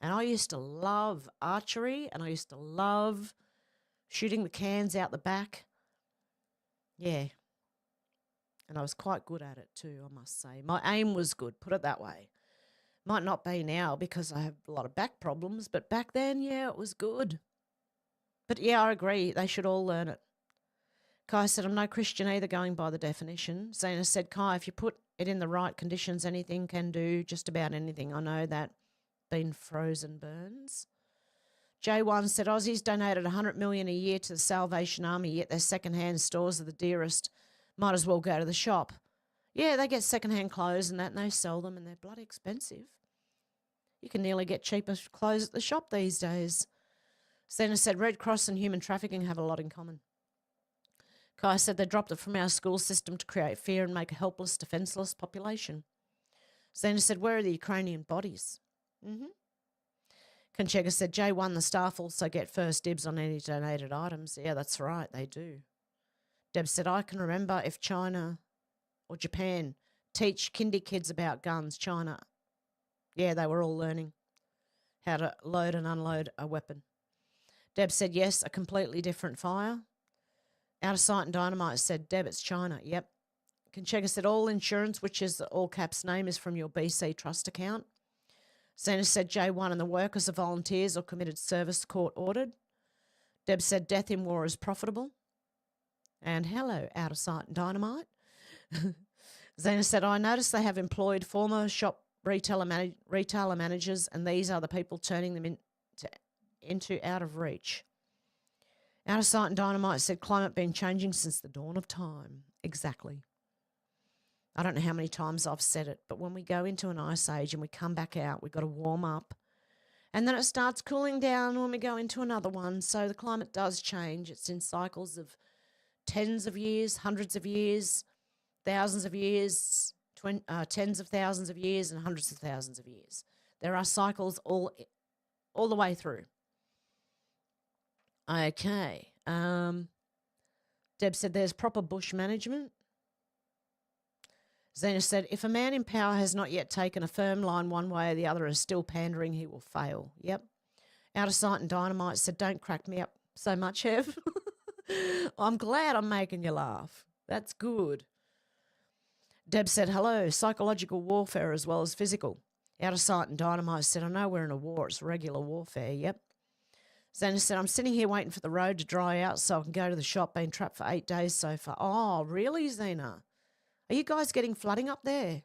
And I used to love archery and I used to love shooting the cans out the back. Yeah. And I was quite good at it too, I must say. My aim was good, put it that way. Might not be now because I have a lot of back problems, but back then, yeah, it was good. But yeah, I agree. They should all learn it. Kai said, I'm no Christian either, going by the definition. Zena said, Kai, if you put it in the right conditions, anything can do just about anything. I know that. Been frozen burns. J1 said, Aussies donated $100 million a year to the Salvation Army, yet their second-hand stores are the dearest. Might as well go to the shop. Yeah, they get second-hand clothes and that, and they sell them, and they're bloody expensive. You can nearly get cheaper clothes at the shop these days. Zena said, Red Cross and human trafficking have a lot in common. Kai said they dropped it from our school system to create fear and make a helpless, defenceless population. Zena said, where are the Ukrainian bodies? Conchega said, J1, the staff also get first dibs on any donated items. Yeah, that's right, they do. Deb said, I can remember if China or Japan teach kindy kids about guns, China, yeah, they were all learning how to load and unload a weapon. Deb said, yes, a completely different fire. Out of Sight and Dynamite said, Deb, it's China. Yep. Conchega said, all insurance, which is the all caps name, is from your BC trust account. Zena said, J1 and the workers are volunteers or committed service court ordered. Deb said, death in war is profitable. And hello, Out of Sight and Dynamite. Zena said, I noticed they have employed former shop retailer managers, and these are the people turning them into out of reach. Out of Sight and Dynamite said, climate been changing since the dawn of time. Exactly. I don't know how many times I've said it, but when we go into an ice age and we come back out, we've got to warm up. And then it starts cooling down when we go into another one. So the climate does change. It's in cycles of tens of years, hundreds of years, thousands of years. tens of thousands of years and hundreds of thousands of years. There are cycles all the way through. Okay. Deb said there's proper bush management. Zena said, if a man in power has not yet taken a firm line one way or the other and is still pandering, he will fail. Yep. Out of Sight and Dynamite said, don't crack me up so much, Hev. I'm glad I'm making you laugh. That's good. Deb said, hello, psychological warfare as well as physical. Out of Sight and Dynamite said, I know we're in a war. It's regular warfare. Yep. Zena said, I'm sitting here waiting for the road to dry out so I can go to the shop. Been trapped for 8 days so far. Oh, really, Zena? Are you guys getting flooding up there?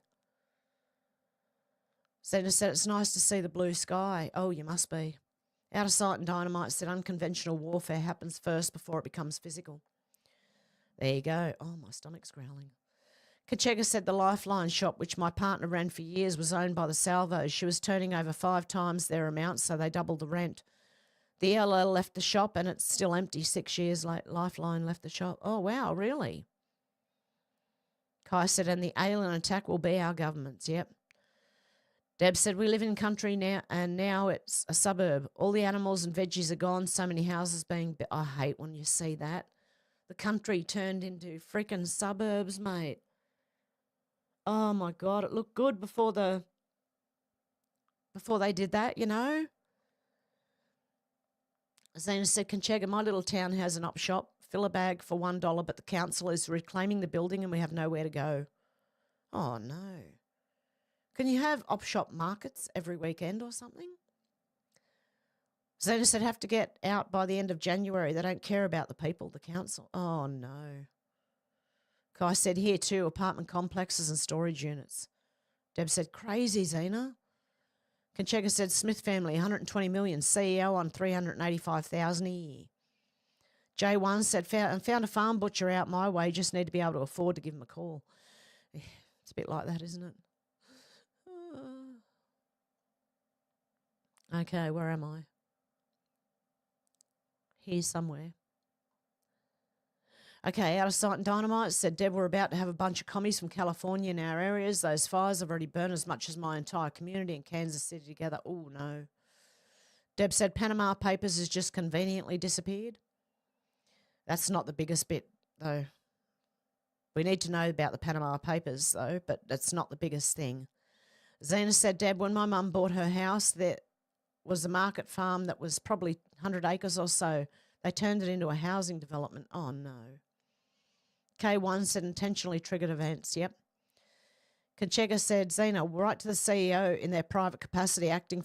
Zena said, it's nice to see the blue sky. Oh, you must be. Out of Sight and Dynamite said, unconventional warfare happens first before it becomes physical. There you go. Oh, my stomach's growling. Kachega said the Lifeline shop, which my partner ran for years, was owned by the Salvos. She was turning over 5 times their amount, so they doubled the rent. The LL left the shop and it's still empty 6 years late. Lifeline left the shop. Oh, wow, really? Kai said, and the alien attack will be our government's. Yep. Deb said, we live in country now, and now it's a suburb. All the animals and veggies are gone. So many houses being... I hate when you see that. The country turned into freaking suburbs, mate. Oh, my God. It looked good before they did that, you know. Zena said, Conchega, my little town has an op shop. Fill a bag for $1, but the council is reclaiming the building and we have nowhere to go. Oh, no. Can you have op shop markets every weekend or something? Zena said, have to get out by the end of January. They don't care about the people, the council. Oh, no. Kai said, here too, apartment complexes and storage units. Deb said, crazy, Zena. Conchega said, Smith family, 120 million, CEO on 385,000 a year. J1 said, found a farm butcher out my way, just need to be able to afford to give him a call. It's a bit like that, isn't it? Okay, where am I? Here somewhere. Okay, Out of Sight and Dynamite said, Deb, we're about to have a bunch of commies from California in our areas. Those fires have already burned as much as my entire community in Kansas City together. Oh, no. Deb said, Panama Papers has just conveniently disappeared. That's not the biggest bit, though. We need to know about the Panama Papers, though, but that's not the biggest thing. Zena said, Deb, when my mum bought her house, there was a market farm that was probably 100 acres or so. They turned it into a housing development. Oh, no. K1 said, intentionally triggered events. Yep. Conchega said, Zena, write to the CEO in their private capacity acting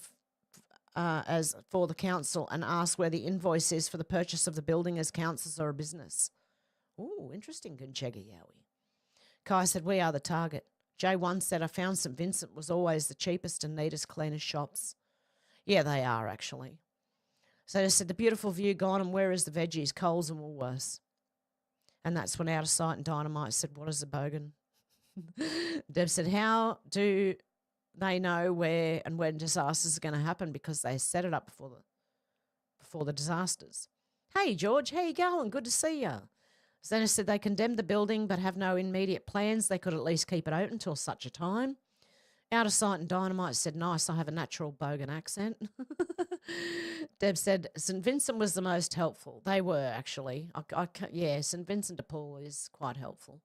as for the council and ask where the invoice is for the purchase of the building as councils or a business. Ooh, interesting, Conchega Yowie. Kai said, we are the target. J1 said, I found St. Vincent was always the cheapest and neatest, cleanest shops. Yeah, they are, actually. So they said, the beautiful view gone, and where is the veggies? Coles and Woolworths. And that's when Out of Sight and Dynamite said, what is a bogan? Deb said, how do they know where and when disasters are going to happen? Because they set it up before the disasters. Hey, George, how you going? Good to see you. Zena said they condemned the building but have no immediate plans. They could at least keep it open until such a time. Out of Sight and Dynamite said, nice, I have a natural bogan accent. Deb said, St. Vincent was the most helpful. They were, actually. Yeah, St. Vincent de Paul is quite helpful.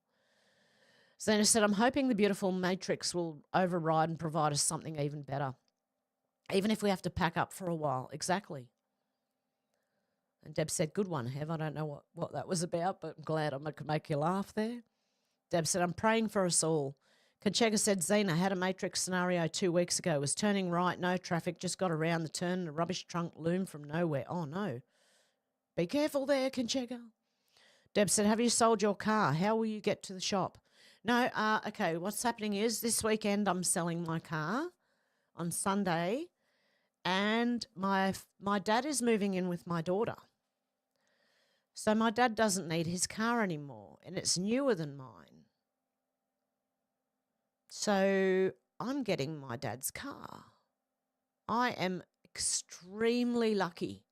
Zena said, I'm hoping the beautiful Matrix will override and provide us something even better. Even if we have to pack up for a while. Exactly. And Deb said, good one, Hev. I don't know what that was about, but I'm glad I could make you laugh there. Deb said, I'm praying for us all. Conchega said, Zena had a Matrix scenario 2 weeks ago. Was turning right, no traffic, just got around the turn and a rubbish trunk loomed from nowhere. Oh, no. Be careful there, Conchega. Deb said, have you sold your car? How will you get to the shop? No, okay, what's happening is this weekend I'm selling my car on Sunday and my dad is moving in with my daughter. So my dad doesn't need his car anymore and it's newer than mine. So I'm getting my dad's car. I am extremely lucky.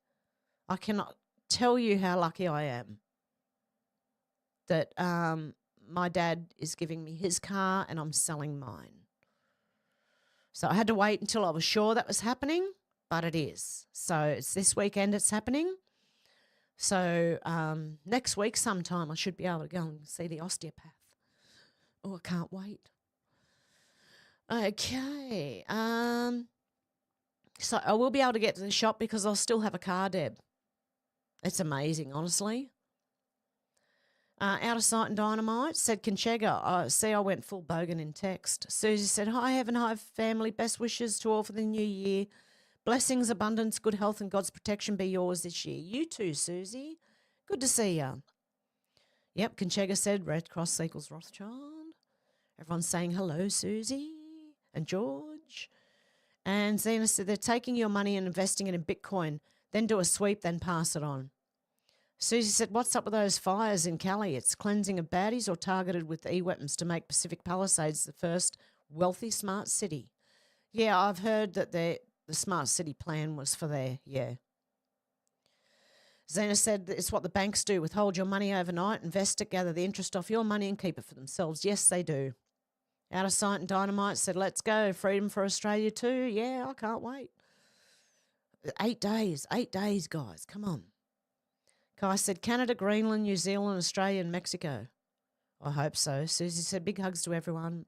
I cannot tell you how lucky I am that my dad is giving me his car and I'm selling mine. So I had to wait until I was sure that was happening, but it is. So it's this weekend it's happening. So next week sometime I should be able to go and see the osteopath. Oh, I can't wait. Okay. So I will be able to get to the shop because I'll still have a car, Deb. It's amazing, honestly. Out of sight and dynamite, said Conchega. See, I went full bogan in text. Susie said, hi, Heaven Hive family. Best wishes to all for the new year. Blessings, abundance, good health, and God's protection be yours this year. You too, Susie. Good to see you. Yep, Conchega said, Red Cross equals Rothschild. Everyone's saying hello, Susie and George. And Zena said, they're taking your money and investing it in Bitcoin, then do a sweep, then pass it on. Susie said, what's up with those fires in Cali? It's cleansing of baddies or targeted with e-weapons to make Pacific Palisades the first wealthy smart city. Yeah, I've heard that the smart city plan was for there, yeah. Zena said, it's what the banks do, withhold your money overnight, invest it, gather the interest off your money and keep it for themselves. Yes, they do. Out of sight and dynamite said, let's go, freedom for Australia too. Yeah, I can't wait. 8 days, guys, come on. Kai said, Canada, Greenland, New Zealand, Australia and Mexico. I hope so. Susie said, big hugs to everyone.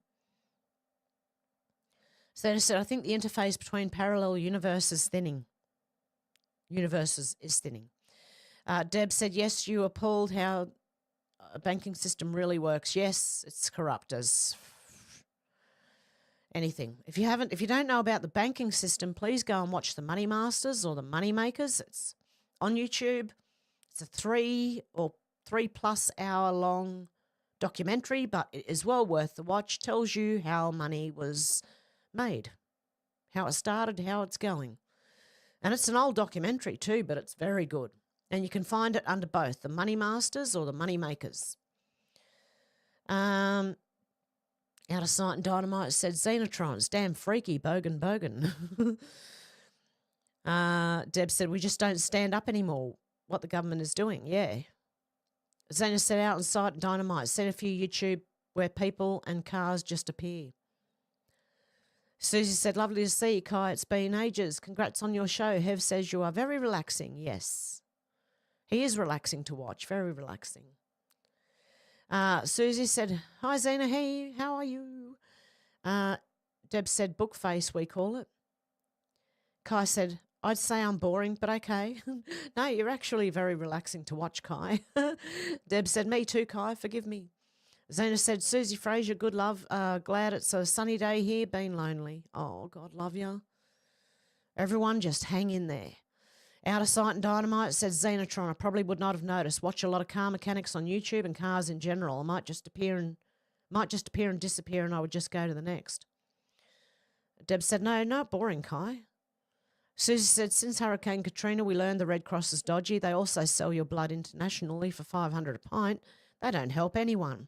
Zena said, I think the interface between parallel universes is thinning. Deb said, yes, you appalled how a banking system really works. Yes, it's corrupt as anything. If you don't know about the banking system, please go and watch the Money Masters or the Money Makers. It's on YouTube. It's a 3 or 3+ hour long documentary, but it is well worth the watch. Tells you how money was made, how it started, how it's going. And it's an old documentary too, but it's very good. And you can find it under both the Money Masters or the Money Makers. Out of sight and dynamite said Xenotrons, damn freaky, bogan. Deb said, we just don't stand up anymore. What the government is doing, yeah. Zena said, out in sight and dynamite, said a few YouTube where people and cars just appear. Susie said, lovely to see you, Kai. It's been ages. Congrats on your show. Hev says you are very relaxing. Yes. He is relaxing to watch. Very relaxing. Susie said, hi, Zena. Hey, how are you? Deb said, book face, we call it. Kai said, I'd say I'm boring, but okay. No, you're actually very relaxing to watch, Kai. Deb said, me too, Kai. Forgive me. Zena said, Susie Fraser, good love. Glad it's a sunny day here. Been lonely. Oh, God love you. Everyone just hang in there. Out of sight and dynamite said Xenotron. I probably would not have noticed. Watch a lot of car mechanics on YouTube and cars in general. I might just appear and disappear, and I would just go to the next. Deb said, no, not boring, Kai. Susie said, since Hurricane Katrina, we learned the Red Cross is dodgy. They also sell your blood internationally for $500 a pint. They don't help anyone.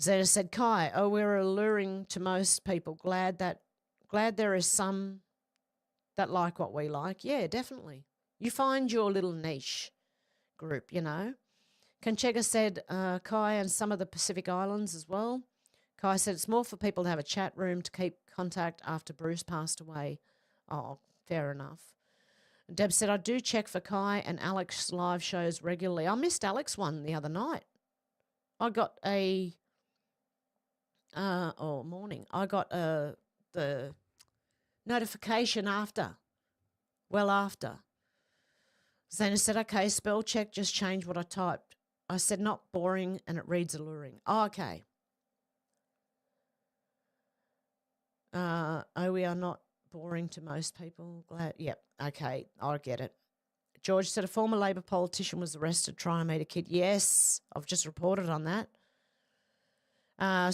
Zeta said, Kai, we're alluring to most people. Glad there is some that like what we like. Yeah, definitely. You find your little niche group, you know. Conchega said, Kai and some of the Pacific Islands as well. Kai said, it's more for people to have a chat room to keep contact after Bruce passed away. Oh, fair enough. Deb said, I do check for Kai and Alex live shows regularly. I missed Alex one the other night. I got morning. I got the notification after. Zena said, okay, spell check, just change what I typed. I said, not boring, and it reads alluring. Oh, okay. We are not boring to most people. Glad. Yep. Okay. I get it. George said a former Labor politician was arrested trying to meet a kid. Yes. I've just reported on that.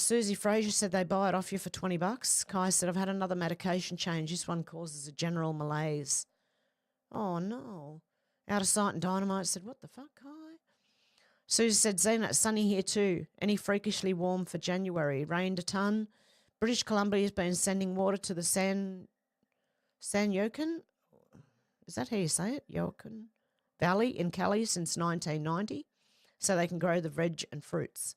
Susie Fraser said they buy it off you for $20. Kai said, I've had another medication change. This one causes a general malaise. Oh, no. Out of sight and dynamite said, what the fuck, Kai? Susie said, Zena, it's sunny here too. Any freakishly warm for January. Rained a ton. British Columbia has been sending water to the San Joaquin, is that how you say it? Joaquin Valley in Cali since 1990, so they can grow the veg and fruits.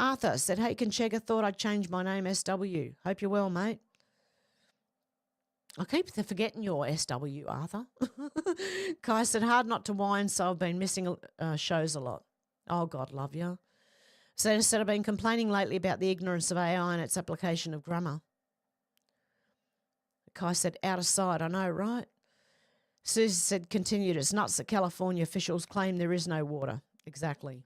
Arthur said, hey, Conchega, thought I'd change my name SW. Hope you're well, mate. I keep forgetting your SW, Arthur. Kai said, hard not to whine, so I've been missing shows a lot. Oh, God love you. Zena said, I've been complaining lately about the ignorance of AI and its application of grammar. Kai said, out of sight, I know, right? Susie said, continued, it's nuts that California officials claim there is no water. Exactly.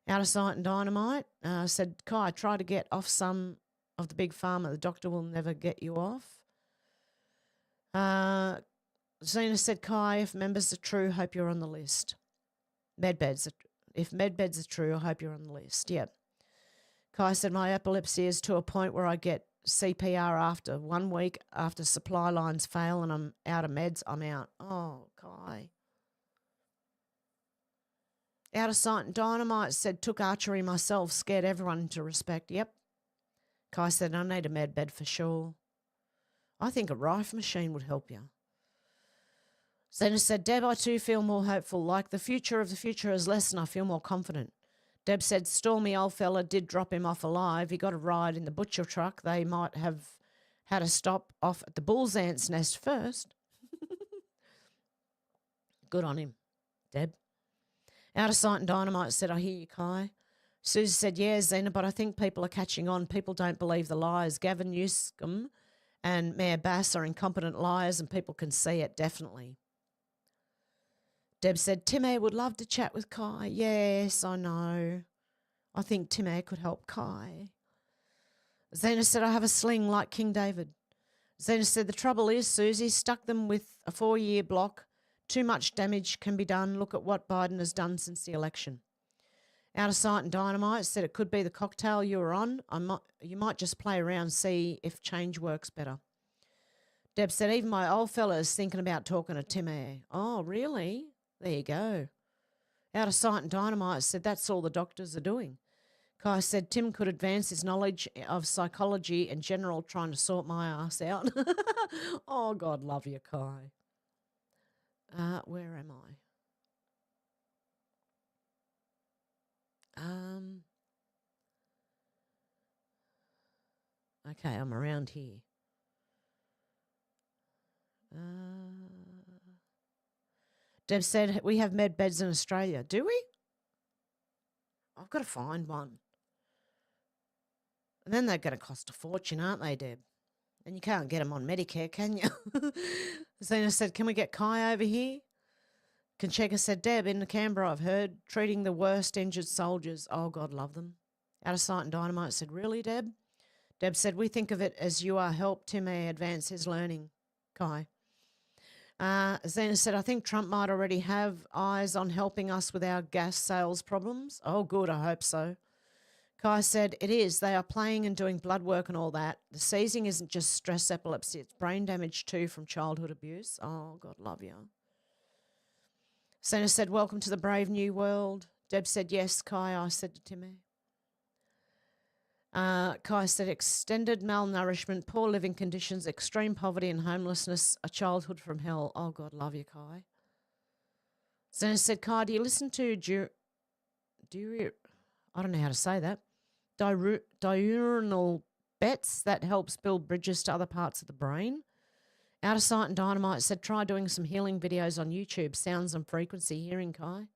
Out of sight and dynamite said, Kai, try to get off some of the big pharma. The doctor will never get you off. Zena said, Kai, if members are true, hope you're on the list. If medbeds are true, I hope you're on the list. Yep. Kai said, my epilepsy is to a point where I get CPR after 1 week after supply lines fail and I'm out of meds, I'm out. Oh, Kai. Out of sight and dynamite said, took archery myself, scared everyone into respect. Yep. Kai said, I need a med bed for sure. I think a rifle machine would help you. Zena said, Deb, I too feel more hopeful. Like the future of the future is less and I feel more confident. Deb said, Stormy old fella did drop him off alive. He got a ride in the butcher truck. They might have had to stop off at the bull's ant's nest first. Good on him, Deb. Out of sight and dynamite said, I hear you, Kai. Susie said, yeah, Zena, but I think people are catching on. People don't believe the lies. Gavin Newsom and Mayor Bass are incompetent liars and people can see it, definitely. Deb said, Tim Air would love to chat with Kai. Yes, I know. I think Tim Air could help Kai. Zena said, I have a sling like King David. Zena said, the trouble is, Susie, stuck them with a 4-year block. Too much damage can be done. Look at what Biden has done since the election. Out of sight and dynamite said it could be the cocktail you were on. You might just play around, see if change works better. Deb said, even my old fella is thinking about talking to Tim Air. Oh, really? There you go. Out of sight and dynamite said that's all the doctors are doing. Kai said Tim could advance his knowledge of psychology in general trying to sort my ass out. Oh, God love you, Kai. Where am I? Okay, I'm around here. Deb said, we have med beds in Australia. Do we? I've got to find one. And then they're going to cost a fortune, aren't they, Deb? And you can't get them on Medicare, can you? Zena said, can we get Kai over here? Conchega said, Deb, in Canberra, I've heard, treating the worst injured soldiers. Oh, God love them. Out of sight and dynamite said, really, Deb? Deb said, we think of it as you are help Tim may advance his learning, Kai. Zena said, I think Trump might already have eyes on helping us with our gas sales problems. Oh, good, I hope so. Kai said, it is. They are playing and doing blood work and all that. The seizing isn't just stress epilepsy. It's brain damage too from childhood abuse. Oh, God love you. Zena said, welcome to the brave new world. Deb said, yes, Kai, I said to Timmy. Kai said, extended malnourishment, poor living conditions, extreme poverty and homelessness, a childhood from hell. Oh, God love you, Kai. Zena said, Kai, do you listen to I don't know how to say that, diurnal bets that helps build bridges to other parts of the brain? Out of sight and dynamite said, try doing some healing videos on YouTube, sounds and frequency hearing, Kai.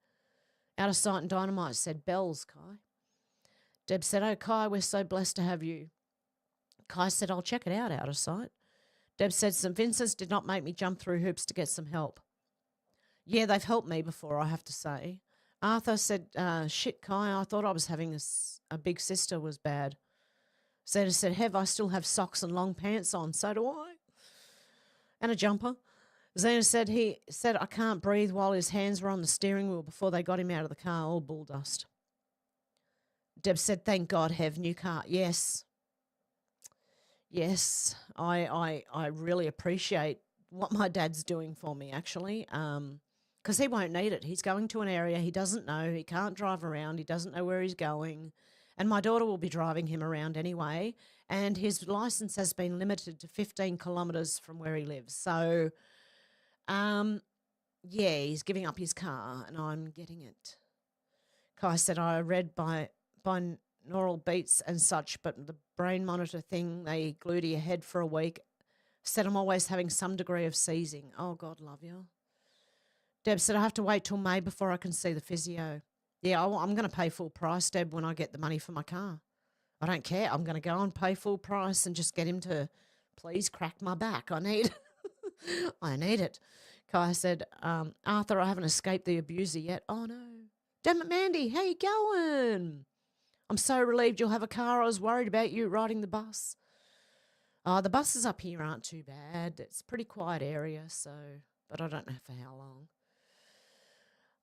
Out of sight and dynamite said, bells, Kai. Deb said, oh, Kai, we're so blessed to have you. Kai said, I'll check it out of sight. Deb said, St. Vincent's did not make me jump through hoops to get some help. Yeah, they've helped me before, I have to say. Arthur said, shit, Kai, I thought I was having a big sister was bad. Zeta said, Hev, I still have socks and long pants on, so do I. And a jumper. Zena said, he said, I can't breathe while his hands were on the steering wheel before they got him out of the car, all bull dust. Deb said, thank God, Hev, new car. Yes. Yes, I really appreciate what my dad's doing for me, actually, because he won't need it. He's going to an area he doesn't know. He can't drive around. He doesn't know where he's going. And my daughter will be driving him around anyway. And his license has been limited to 15 kilometres from where he lives. So, yeah, he's giving up his car and I'm getting it. Kai said, I read by binaural beats and such, but the brain monitor thing they glue to your head for a week said I'm always having some degree of seizing. Oh, God love you. Deb said I have to wait till May before I can see the physio. Yeah, I'm going to pay full price, Deb, when I get the money for my car. I don't care. I'm going to go and pay full price and just get him to please crack my back. I need it. Kai said, Arthur, I haven't escaped the abuser yet. Oh, no. Damn it, Mandy, how you going? I'm so relieved you'll have a car. I was worried about you riding the bus. The buses up here aren't too bad. It's a pretty quiet area, but I don't know for how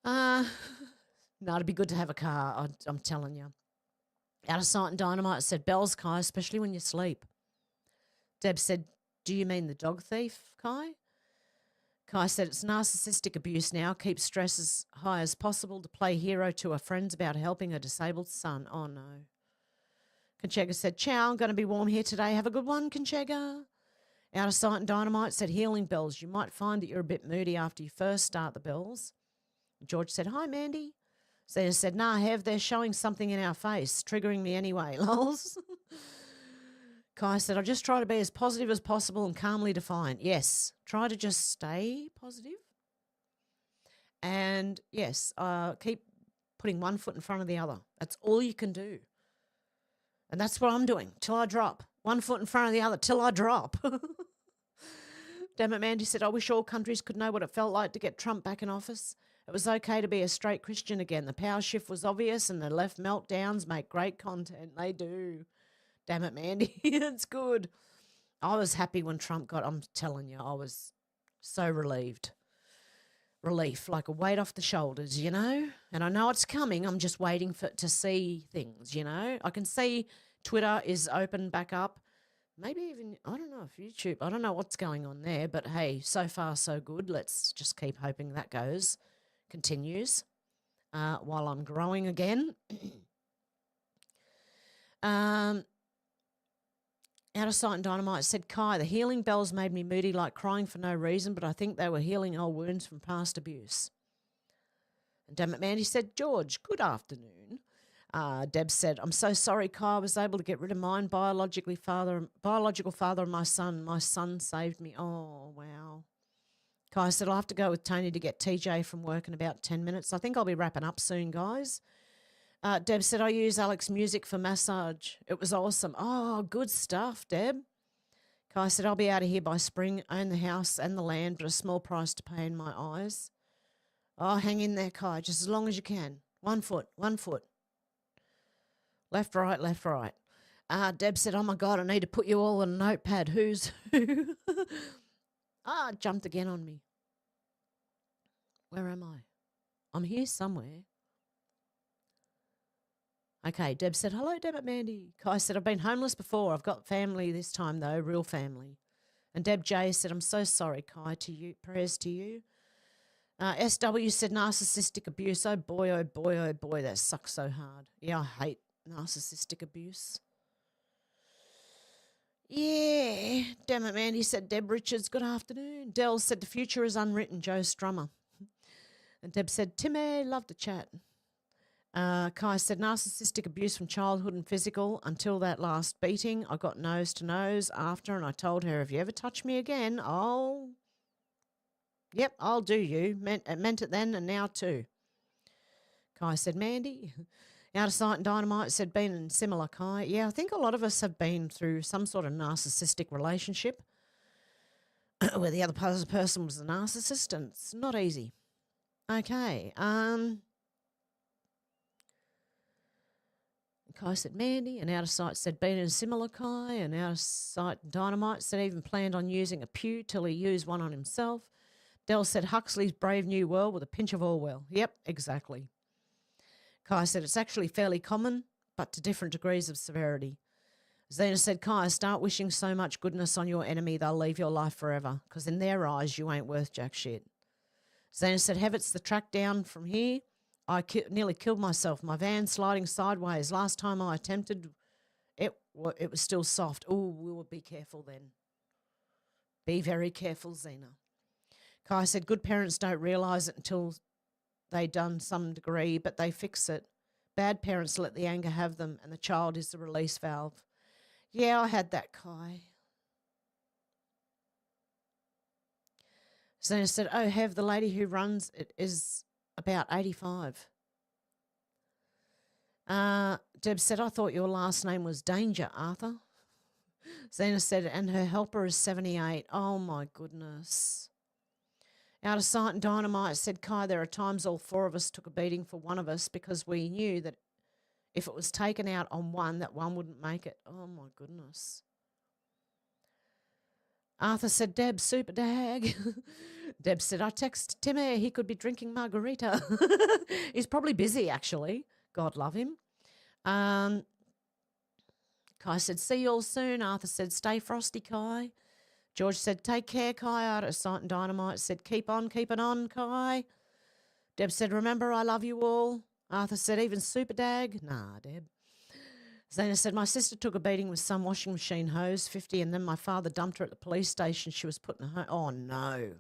long. No, it'd be good to have a car, I'm telling you. Out of Sight and Dynamite said, bells, Kai, especially when you sleep. Deb said, do you mean the dog thief, Kai? Kai said, it's narcissistic abuse now. Keep stress as high as possible to play hero to her friends about helping a disabled son. Oh, no. Conchega said, ciao, I'm going to be warm here today. Have a good one, Conchega. Out of Sight and Dynamite said, healing bells. You might find that you're a bit moody after you first start the bells. George said, hi, Mandy. Zena said, nah, Hev, they're showing something in our face, triggering me anyway, lols. Kai said, I just try to be as positive as possible and calmly defiant. Yes, try to just stay positive. And, yes, keep putting one foot in front of the other. That's all you can do. And that's what I'm doing, till I drop. One foot in front of the other, till I drop. Damn it, Mandy said, I wish all countries could know what it felt like to get Trump back in office. It was okay to be a straight Christian again. The power shift was obvious and the left meltdowns make great content. They do. Damn it, Mandy. It's good. I was happy when Trump got, I'm telling you, I was so relieved. Relief, like a weight off the shoulders, you know? And I know it's coming. I'm just waiting to see things, you know? I can see Twitter is open back up. Maybe even, I don't know, if YouTube, I don't know what's going on there. But, hey, so far so good. Let's just keep hoping that continues while I'm growing again. Out of Sight and Dynamite said, Kai, the healing bells made me moody like crying for no reason, but I think they were healing old wounds from past abuse. And Damn it, Mandy said, George, good afternoon. Deb said, I'm so sorry, Kai. I was able to get rid of mine, biological father of my son. My son saved me. Oh, wow. Kai said, I'll have to go with Tony to get TJ from work in about 10 minutes. I think I'll be wrapping up soon, guys. Deb said, I use Alex music for massage. It was awesome. Oh, good stuff, Deb. Kai said, I'll be out of here by spring, own the house and the land, but a small price to pay in my eyes. Oh, hang in there, Kai, just as long as you can. 1 foot, 1 foot. Left, right, left, right. Deb said, oh, my God, I need to put you all on a notepad. Who's who? It jumped again on me. Where am I? I'm here somewhere. Okay, Deb said, hello, Deb at Mandy. Kai said, I've been homeless before. I've got family this time, though, real family. And Deb J said, I'm so sorry, Kai, to you. Prayers to you. SW said, narcissistic abuse. Oh, boy, oh, boy, oh, boy, that sucks so hard. Yeah, I hate narcissistic abuse. Yeah, damn it, Mandy said, Deb Richards, good afternoon. Dell said, the future is unwritten, Joe Strummer. And Deb said, Timmy, love to chat. Kai said, narcissistic abuse from childhood and physical until that last beating. I got nose to nose after, and I told her, if you ever touch me again, I'll do you. Meant it then and now too. Kai said, Mandy. Out of Sight and Dynamite said, been in similar, Kai. Yeah, I think a lot of us have been through some sort of narcissistic relationship where the other person was a narcissist, and it's not easy. Okay, Kai said Mandy, and Out of Sight said been in a similar, Kai, and Out of Sight Dynamite said even planned on using a pew till he used one on himself. Dell said Huxley's Brave New World with a pinch of Orwell. Yep, exactly. Kai said it's actually fairly common, but to different degrees of severity. Zena said, Kai, start wishing so much goodness on your enemy they'll leave your life forever, because in their eyes you ain't worth jack shit. Zena said, Hev, it's the track down from here. I nearly killed myself. My van sliding sideways. Last time I attempted, it was still soft. Oh, we'll be careful then. Be very careful, Zena. Kai said, good parents don't realise it until they done some degree, but they fix it. Bad parents let the anger have them, and the child is the release valve. Yeah, I had that, Kai. Zena said, oh, Hev, the lady who runs it is about 85. Deb said, I thought your last name was Danger, Arthur. Zena said, and her helper is 78. Oh, my goodness. Out of Sight and Dynamite said, Kai, there are times all four of us took a beating for one of us because we knew that if it was taken out on one, that one wouldn't make it. Oh, my goodness. Arthur said, Deb, super dag. Deb said, I text Timmy, he could be drinking margarita. He's probably busy, actually. God love him. Kai said, see you all soon. Arthur said, stay frosty, Kai. George said, take care, Kai. Out of Sight and Dynamite said, keep on keeping on, Kai. Deb said, remember, I love you all. Arthur said, even super dag. Nah, Deb. Zena said, my sister took a beating with some washing machine hose, 50, and then my father dumped her at the police station. She was put in a home. Oh, no.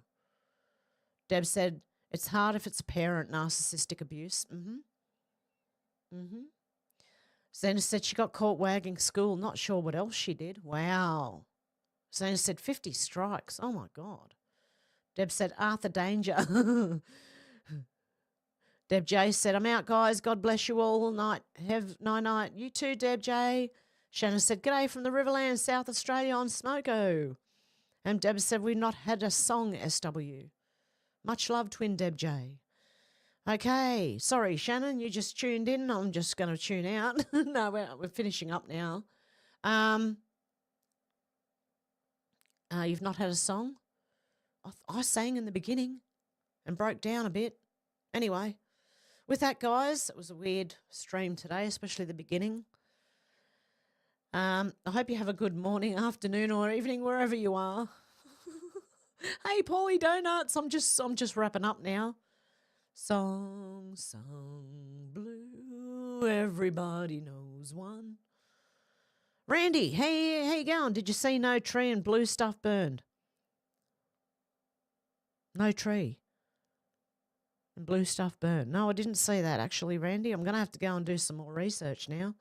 Deb said, it's hard if it's a parent, narcissistic abuse. Zena said she got caught wagging school. Not sure what else she did. Wow. Zena said 50 strikes. Oh, my God. Deb said, Arthur, danger. Deb J said, I'm out, guys. God bless you all night. Have night. You too, Deb J. Shannon said, g'day from the Riverland, South Australia on Smoko. And Deb said, we've not had a song, SW. Much love, twin Deb J. Okay. Sorry, Shannon, you just tuned in. I'm just going to tune out. No, we're finishing up now. You've not had a song? I sang in the beginning and broke down a bit. Anyway. With that, guys, it was a weird stream today, especially the beginning. I hope you have a good morning, afternoon, or evening, wherever you are. Hey, Paulie Donuts, I'm just wrapping up now. Song blue, everybody knows one. Randy, hey, how you going? Did you see no tree and blue stuff burned? No tree. And blue stuff burned. No, I didn't see that, actually, Randy. I'm going to have to go and do some more research now.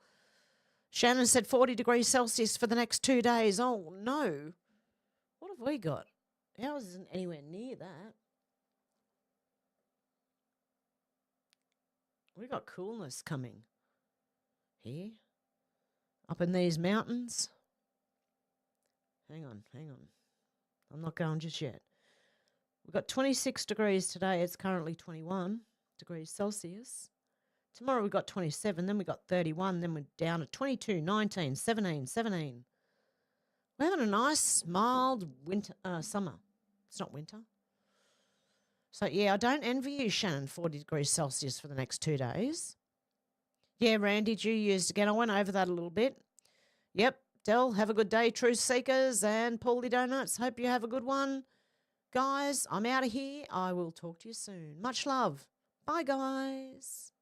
Shannon said 40 degrees Celsius for the next 2 days. Oh, no. What have we got? Ours isn't anywhere near that. We got coolness coming. Here. Up in these mountains. Hang on. I'm not going just yet. We've got 26 degrees today. It's currently 21 degrees Celsius. Tomorrow we've got 27, then we've got 31, then we're down to 22, 19, 17. We're having a nice, mild winter, summer. It's not winter. So, yeah, I don't envy you, Shannon, 40 degrees Celsius for the next 2 days. Yeah, Randy, you used again. I went over that a little bit. Yep, Del, have a good day, Truth Seekers, and Paulie Donuts. Hope you have a good one. Guys, I'm out of here. I will talk to you soon. Much love. Bye, guys.